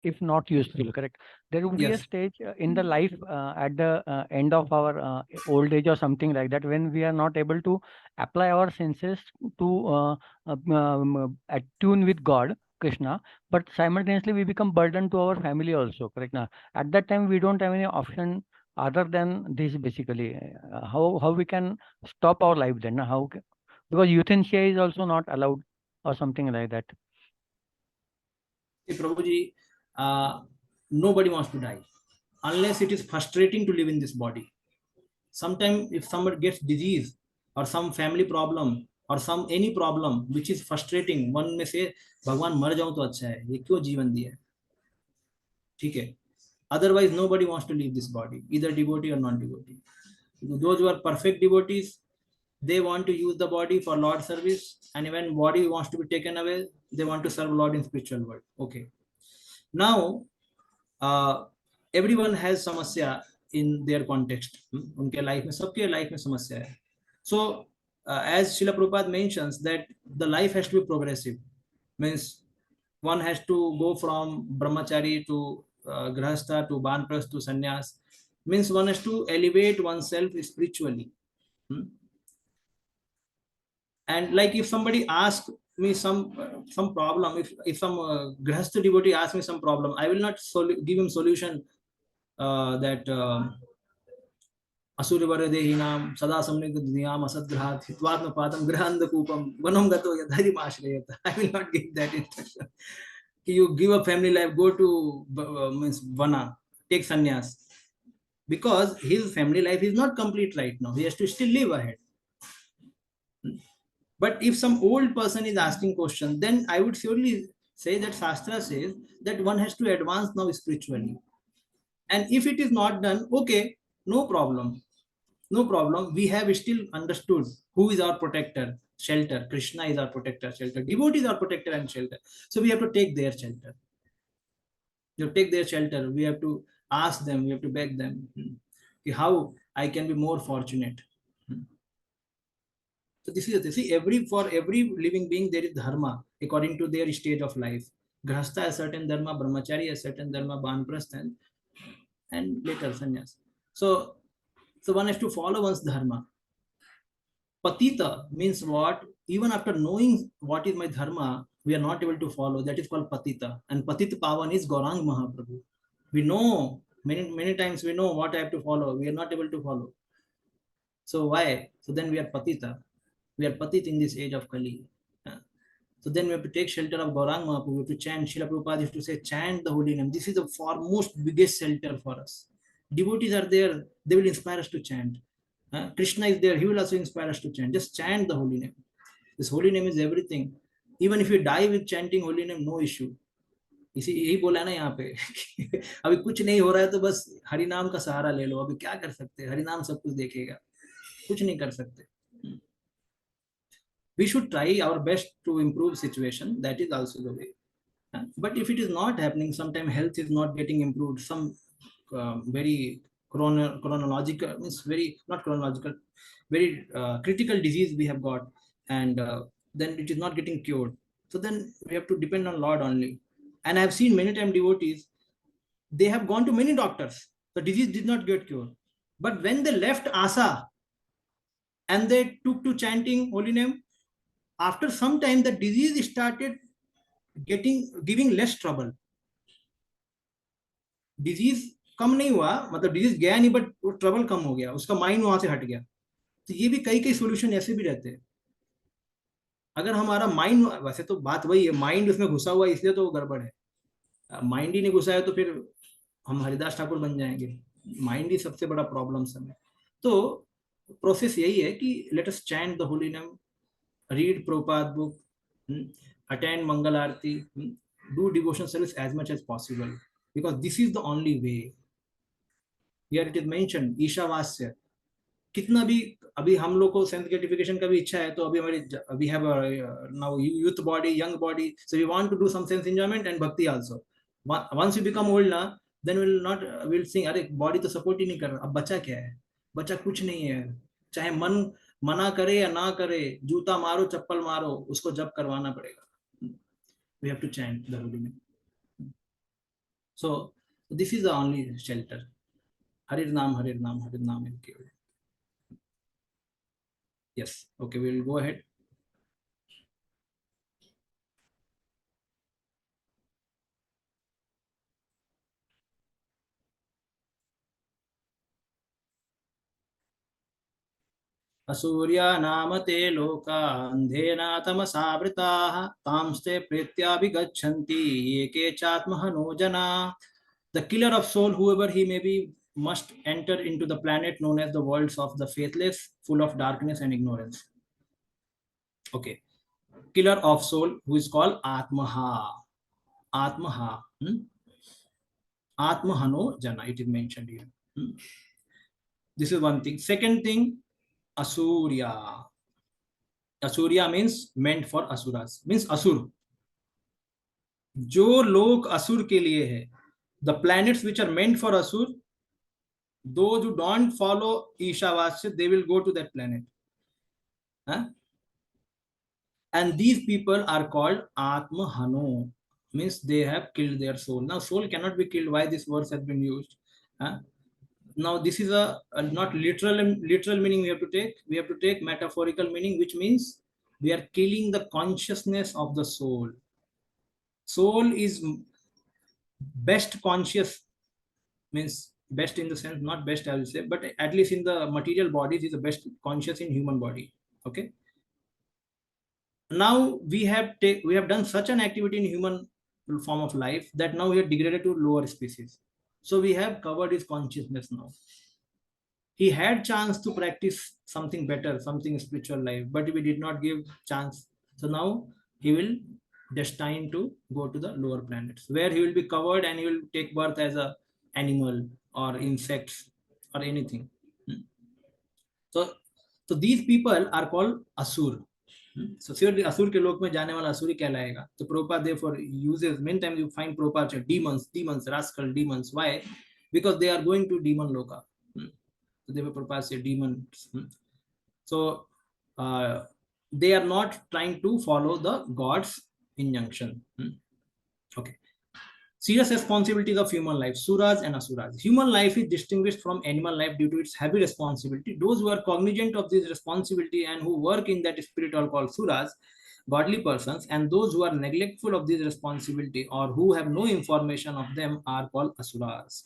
Speaker 2: If not useful, correct? There would be a
Speaker 1: Yes.
Speaker 2: stage in the life at the end of our old age or something like that, when we are not able to apply our senses to attune with God, Krishna, but simultaneously we become burden to our family also, correct? Now, at that time, we don't have any option other than this, basically. How we can stop our life then? How? Because euthanasia is also not allowed or something like that.
Speaker 1: See, Prabhuji, nobody wants to die unless it is frustrating to live in this body. Sometimes if somebody gets disease or some family problem or some any problem which is frustrating, one may say, Bhagwan mar jaun to acha hai, ye kyun jeevan diya? ठीक है. Otherwise, nobody wants to leave this body, either devotee or non-devotee. Those who are perfect devotees, they want to use the body for Lord service, and when body wants to be taken away, they want to serve Lord in spiritual world. Okay. Now, everyone has samasya in their context. उनके life में, सबके life में समस्या है. So, as Srila Prabhupada mentions, that the life has to be progressive. Means one has to go from brahmachari to grahastha to banprasth to sannyas. Means one has to elevate oneself spiritually. And like if somebody asks me some problem, if some grahastha devotee asks me some problem, I will not give him solution that Asurivaredehinam sada samnigdhyam asadgrahat hitvatma padam grandakupam vanam gato yadharim ashrayata. I will not give that instruction. You give a family life, go to means vana, take sannyas, because his family life is not complete right now. He has to still live ahead. But if some old person is asking question, then I would surely say that Shastra says that one has to advance now spiritually. And if it is not done, okay, no problem. No problem. We have still understood who is our protector, shelter. Krishna is our protector, shelter. Devotee is our protector and shelter. So we have to take their shelter. You take their shelter. We have to ask them, we have to beg them how I can be more fortunate. So this is it. See, for every living being there is dharma according to their stage of life. Grahastha has certain dharma, brahmachari has certain dharma, banprastha, and later sannyas. So one has to follow one's dharma. Patita means what? Even after knowing what is my dharma, we are not able to follow. That is called patita. And patita pavan is Gaurang Mahaprabhu. We know many times we know what I have to follow. We are not able to follow. So why? So then we are patita. We are patit in this age of Kali. So then we have to take shelter of Gaurang Mahaprabhu. We have to chant. Srila Prabhupada used to say, chant the holy name. This is the foremost biggest shelter for us. Devotees are there. They will inspire us to chant. Krishna is there. He will also inspire us to chant. Just chant the holy name. This holy name is everything. Even if you die with chanting holy name, no issue. इसी यही बोला ना यहाँ पे अभी कुछ नहीं हो रहा है तो बस हरि नाम का सहारा ले लो. अभी क्या कर सकते हैं? हरि नाम सब कुछ देखेगा. कुछ नहीं कर सकते. We should try our best to improve situation. That is also the way. But if it is not happening, sometimes health is not getting improved. Some very chronological, means very not chronological, very critical disease we have got, and then it is not getting cured. So then we have to depend on Lord only. And I have seen many times devotees, they have gone to many doctors. The disease did not get cured. But when they left Asa and they took to chanting holy name, after some time the disease started giving less trouble. Disease कम नहीं हुआ, मतलब disease गया नहीं, but वो trouble कम हो गया, उसका mind वहां से हट गया. तो ये भी कई सॉल्यूशन ऐसे भी रहते हैं. अगर हमारा माइंड, वैसे तो बात वही है, माइंड उसमें घुसा हुआ है इसलिए तो वो गड़बड़ है. माइंड ही नहीं घुसा है तो फिर हम हरिदास ठाकुर बन जाएंगे. माइंड ही सबसे बड़ा प्रॉब्लम है. तो प्रोसेस यही है कि let us chant the holy name, read Prabhupada book, attend Mangal Aarti, do devotion service as much as possible, because this is the only way. Here it is mentioned, Ishavasya. कितना भी अभी हम लोग को सेंस ग्रेटिफिकेशन का भी इच्छा है, तो अभी हमारे we have now youth body, young body, so we want to do some sense enjoyment and bhakti also. Once you become old na, then we'll think, अरे बॉडी तो सपोर्ट ही नहीं कर रहा, अब बचा क्या है? बचा कुछ नहीं है. चाहे मन मना करे या ना करे, जूता मारो चप्पल मारो, उसको जब करवाना पड़ेगा. We have to chant the holy name. So this is the only shelter. Harir Naam, Harir Naam, Harir Naam in Keval. Yes. Okay, we will go ahead. असूर्या नाम ते लोका अंधेना तमसावृताः तांस्ते प्रेत्याभिगच्छन्ति ये के चात्महनो जना. The killer of soul, whoever he may be, must enter into the planet known as the worlds of the faithless, full of darkness and ignorance. Okay. Killer of soul, who is called Atmaha. Atmaha. Atmahano Jana, it is mentioned here. This is one thing. Second thing, Asurya. Asurya means meant for Asuras. Means Asur. जो लोक असुर के लिए है, the planets which are meant for Asur, those who don't follow Ishavasya, they will go to that planet. And these people are called Atmahano, means they have killed their soul. Now soul cannot be killed. Why this verse has been used? Now this is a not literal meaning we have to take. We have to take metaphorical meaning, which means we are killing the consciousness of the soul. Soul is best conscious, means best in the sense, not best I will say, but at least in the material bodies is the best conscious in human body. Okay. Now we have done such an activity in human form of life that now we are degraded to lower species. So we have covered his consciousness now. He had chance to practice something better, something spiritual life, but we did not give chance. So now he will destined to go to the lower planets, where he will be covered and he will take birth as a animal or insects or anything. So these people are called Asur. So surely Asur ke lok mein jaane wala Asuri कहलाएगा. So Prabhupada therefore uses, many times you find Prabhupada demons, rascal demons. Why? Because they are going to demon loka. So therefore Prabhupada say demons. So they are not trying to follow the God's injunction. Okay. Serious responsibilities of human life, suras and asuras. Human life is distinguished from animal life due to its heavy responsibility. Those who are cognizant of this responsibility and who work in that spirit are called suras, godly persons, and those who are neglectful of this responsibility or who have no information of them are called asuras.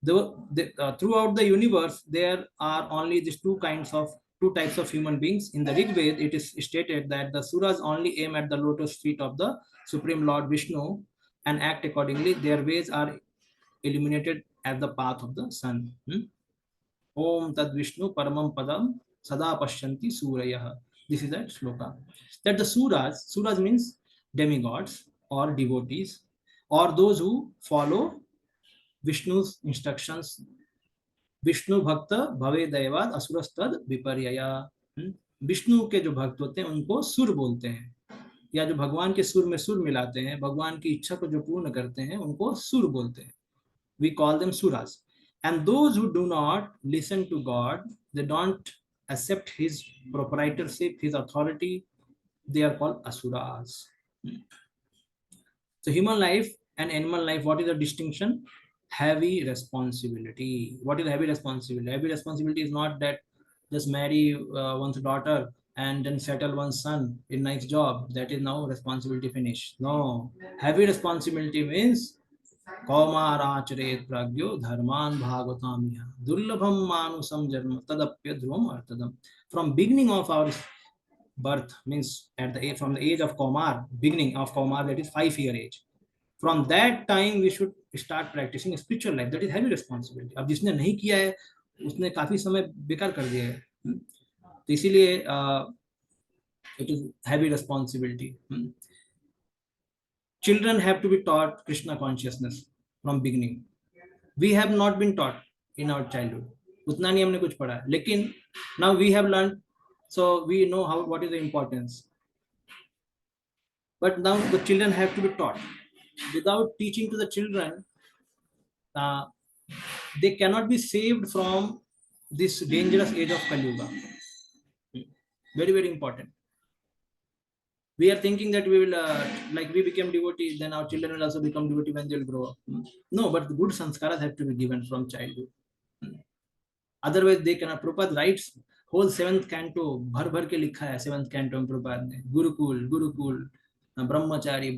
Speaker 1: Throughout the universe, there are only these two types of human beings. In the Rig Veda, it is stated that the suras only aim at the lotus feet of the Supreme Lord Vishnu and act accordingly. Their ways are illuminated as the path of the sun. Om Tad Vishnu Paramam Padam Sada Pashyanti Surayah. This is that sloka. That the suras means demigods or devotees, or those who follow Vishnu's instructions. Vishnu भक्त भवे दैवाद असुरस्तद विपर्यया. विष्णु के जो भक्त होते हैं उनको सुर बोलते हैं, या जो भगवान के सुर में सुर मिलाते हैं, भगवान की इच्छा को जो पूर्ण करते हैं उनको सुर बोलते हैं. We call them suras. And those who do not listen to God, they don't accept his proprietorship, his authority, they are called asuras. So human life and animal life, what is the distinction? Heavy responsibility. What is heavy responsibility? Heavy responsibility is not that just marry one's daughter and then settle one's son in nice job. That is now responsibility finished. No. Heavy responsibility means Kaumarachare pragyo dharman bhagavatamya durlabham manusam jarma tadapya dhruvam artadam. From beginning of our birth, means from the age of Kaumar, beginning of Kaumar, that is 5-year age. From that time we should start practicing spiritual life. That is heavy responsibility. अब जिसने नहीं किया है उसने काफी समय बेकार कर दिया है. तो इसीलिए it is heavy responsibility. Children have to be taught Krishna consciousness from beginning. We have not been taught in our childhood. उतना नहीं हमने कुछ पढ़ा, लेकिन now we have learned, so we know what is the importance. But now the children have to be taught. Without teaching to the children, they cannot be saved from this dangerous age of Kali Yuga. Very, very important. We are thinking that we will, like we became devotees, then our children will also become devotees when they will grow up. No, but the good sanskaras have to be given from childhood. Otherwise, they cannot. Prabhupada writes whole 7th canto, भर के लिखा है 7th canto में प्रभुपाद ने. गुरुकुल, ब्रह्मचारी,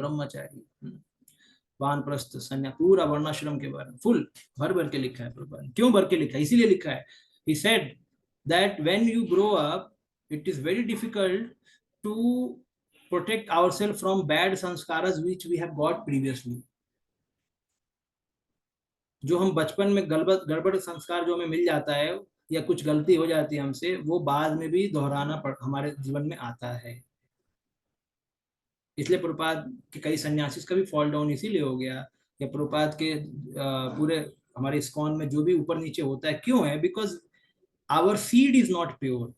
Speaker 1: वानप्रस्थ, संन्यास, पूरा वर्णाश्रम के बारे में फुल भर के लिखा है प्रभुपाद. क्यों भर के लिखा है? इसीलिए लिखा है. He said that when you grow up, it is very difficult to protect ourselves from bad sanskaras which we have got previously. जो हम बचपन में गड़बड़ संस्कार जो हमें मिल जाता है या कुछ गलती हो जाती है हमसे, वो बाद में भी दोहराना हमारे जीवन में आता है. इसलिए प्रभुपाद के कई सन्यासी का भी फॉल डाउन इसीलिए हो गया, या प्रभुपाद के पूरे हमारे इस्कॉन में जो भी ऊपर नीचे होता है, क्यों है? Because our seed is not pure,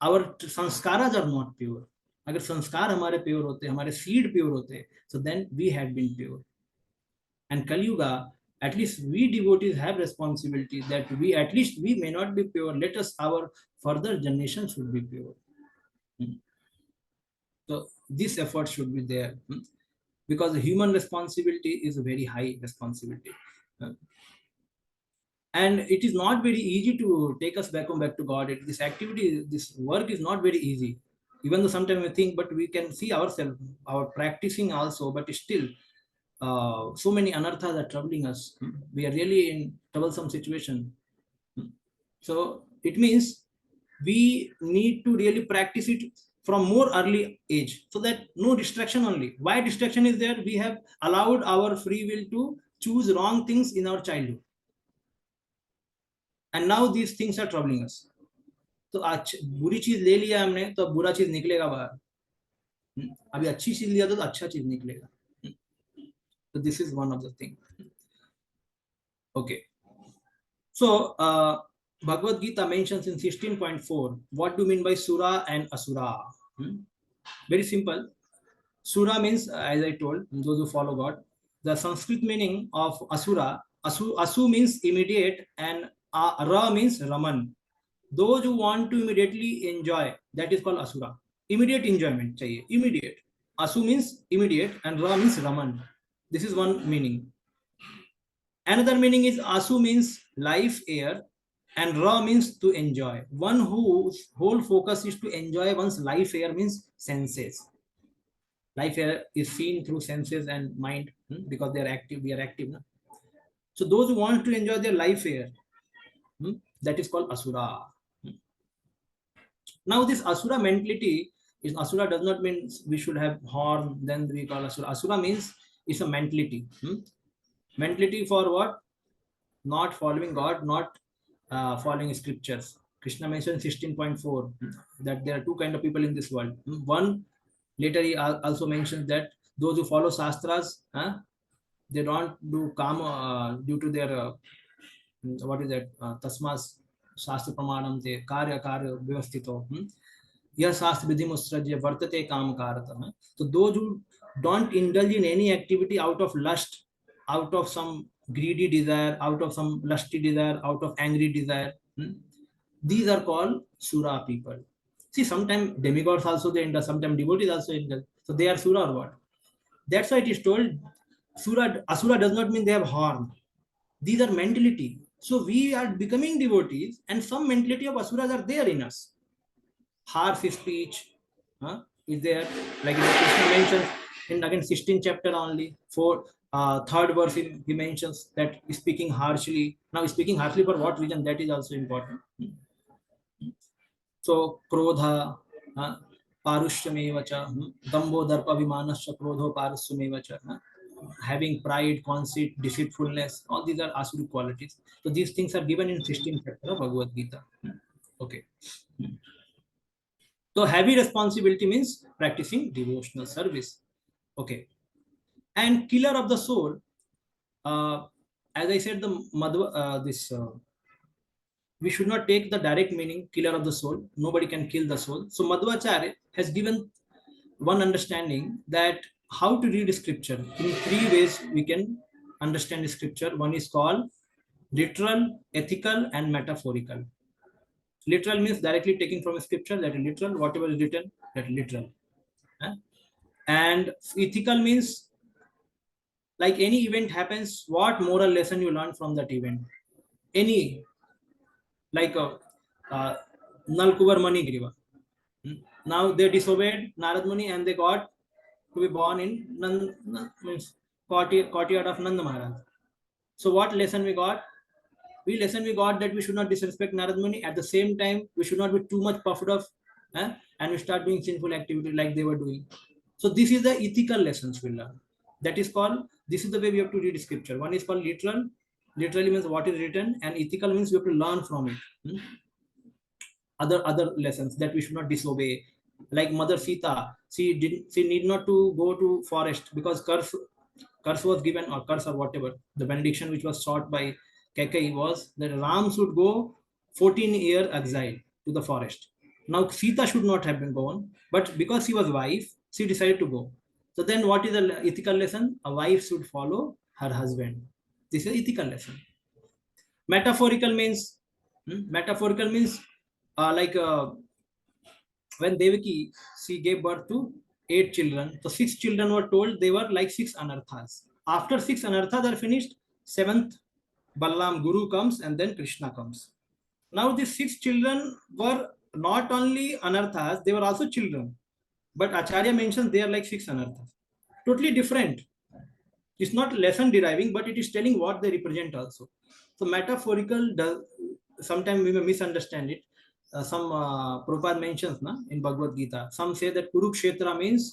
Speaker 1: our samskaras are not pure. अगर संस्कार हमारे प्योर होते, हमारे सीड प्योर होते, so then we had been pure. And Kali Yuga, at least we devotees have responsibility that we may not be pure. Let us, our further generation should be pure. So this effort should be there, because the human responsibility is a very high responsibility. And it is not very easy to take us back to God. This activity, this work is not very easy. Even though sometimes we think, but we can see ourselves, our practicing also, but still so many anarthas are troubling us. We are really in troublesome situation. So it means we need to really practice it from more early age, so that no distraction only. Why distraction is there? We have allowed our free will to choose wrong things in our childhood. And now these things are troubling us. तो बुरी चीज ले लिया हमने तो बुरा चीज निकलेगा बाहर. अभी अच्छी चीज लिया तो अच्छा चीज निकलेगा. So this is one of the things. Okay. So Bhagavad Gita mentions in 16.4 what do you mean by sura and asura. Very simple. Sura means, as I told those who follow God, the Sanskrit meaning of asura, asu means immediate, and ra means raman. Those who want to immediately enjoy, that is called asura. immediate enjoyment chahiye, immediate. Asu means immediate and Ra means Raman. This is one meaning. Another meaning is Asu means life, air, and Ra means to enjoy. One whose whole focus is to enjoy one's life, air means senses. Life air is seen through senses and mind because they are active, we are active. No? So those who want to enjoy their life air, that is called Asura. Now this Asura mentality is Asura does not mean we should have horn, then we call Asura. Asura means it's a mentality. Mentality for what? Not following God, not following scriptures. Krishna mentioned 16.4 that there are two kind of people in this world. One, later he also mentions that those who follow Shastras, they don't do Kama due to their, what is that, Tasmas Shastra Pramanam te Karya Karya Vyavasthito. Yah Shastra Vidhi Musrajya Vartate Kam Karata. So those who don't indulge in any activity out of lust, out of some greedy desire, out of some lusty desire, out of angry desire, these are called Sura people. See, sometimes demigods also they indulge, sometimes devotees also indulge. So they are Sura or what? That's why it is told Asura does not mean they have horn. These are mentality. So we are becoming devotees and some mentality of Asuras are there in us. Harsh speech is there, like Krishna mentions in again 16th chapter only, third verse he mentions that speaking harshly. Now speaking harshly for what reason, that is also important. So krodha, parushyamevacha, dambo darpa vimanasya krodho parushyamevacha, having pride, conceit, deceitfulness, all these are asuric qualities. So these things are given in 16th chapter of Bhagavad Gita. Okay. So heavy responsibility means practicing devotional service. Okay. And killer of the soul, as I said, the Madhva, we should not take the direct meaning, killer of the soul. Nobody can kill the soul. So Madhvacharya has given one understanding that how to read scripture. In three ways we can understand scripture. One is called literal, ethical, and metaphorical. Literal means directly taking from a scripture, that is literal. Whatever is written, that is literal. And ethical means like any event happens, what moral lesson you learn from that event. Any, like Nalkubar Mani Griva. Now they disobeyed Narad Muni and they got to be born in courtyard of Nanda Maharaj. So what lesson we got? We got that we should not disrespect Narad Muni. At the same time, we should not be too much puffed off, and we start doing sinful activity like they were doing. So this is the ethical lessons we learn. That is called, this is the way we have to read scripture. One is called literal. Literally means what is written, and ethical means we have to learn from it. Other lessons that we should not disobey. Like Mother Sita, she need not to go to forest because curse was given, or curse or whatever. The benediction which was sought by Kekai was that Ram should go 14-year exile to the forest. Now Sita should not have been gone, but because she was wife, she decided to go. So then what is the ethical lesson? A wife should follow her husband. This is ethical lesson. Metaphorical means like when Devaki, she gave birth to 8 children. So 6 children were told they were like 6 anarthas. After 6 anarthas are finished, 7th Balaram Guru comes and then Krishna comes. Now these 6 children were not only anarthas, they were also children. But Acharya mentions they are like 6 anarthas. Totally different. It's not lesson deriving, but it is telling what they represent also. So metaphorical, sometimes we may misunderstand it. Some Prabhupada mentions in Bhagavad Gita. Some say that Kurukshetra means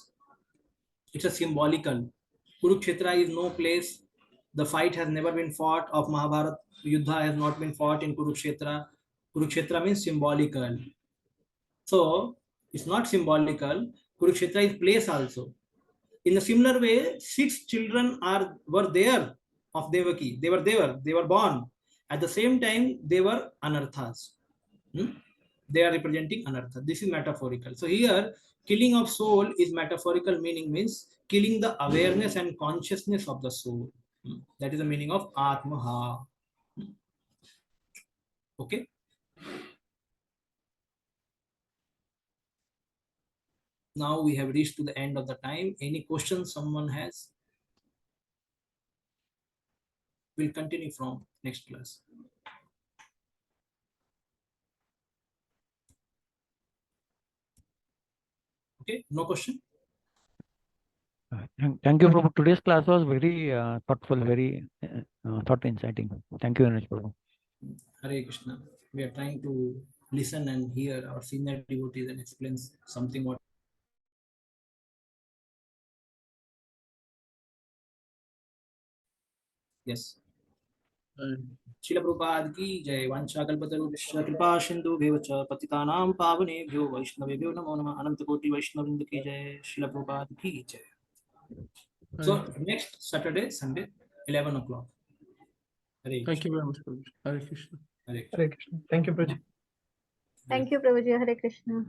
Speaker 1: it's a symbolical. Kurukshetra is no place. The fight has never been fought of Mahabharata. Yuddha has not been fought in Kurukshetra. Kurukshetra means symbolical. So it's not symbolical. Kurukshetra is place also. In a similar way, 6 children were there of Devaki. They were born. At the same time, they were anarthas. They are representing anartha. This is metaphorical. So here, killing of soul is metaphorical, meaning means killing the awareness and consciousness of the soul. That is the meaning of Atmaha. Okay. now we have reached to the end of the time. Any questions someone has? We'll continue from next class. Okay, no question?
Speaker 2: Thank you, Prabhu. Today's class was very thoughtful, very thought inciting. Thank you very much, Prabhu.
Speaker 1: Hare Krishna. We are trying to listen and hear our senior devotees and explain something what. Yes. Srila Prabhupada ki jai. Vanchakalpatarushya kripa sindhu bheva patitanam pavanebhyo vaishnavebhyo namo namah. Anantakoti Vaishnavinda ki jai. Srila Prabhupada ki jai. So next Saturday, Sunday, 11 o'clock.
Speaker 7: Thank you very much, Prabhuji. Hare Krishna.
Speaker 1: Hare Krishna.
Speaker 8: Hare Krishna. Thank you, Prabhuji.
Speaker 4: Thank you, Prabhuji. Hare Krishna.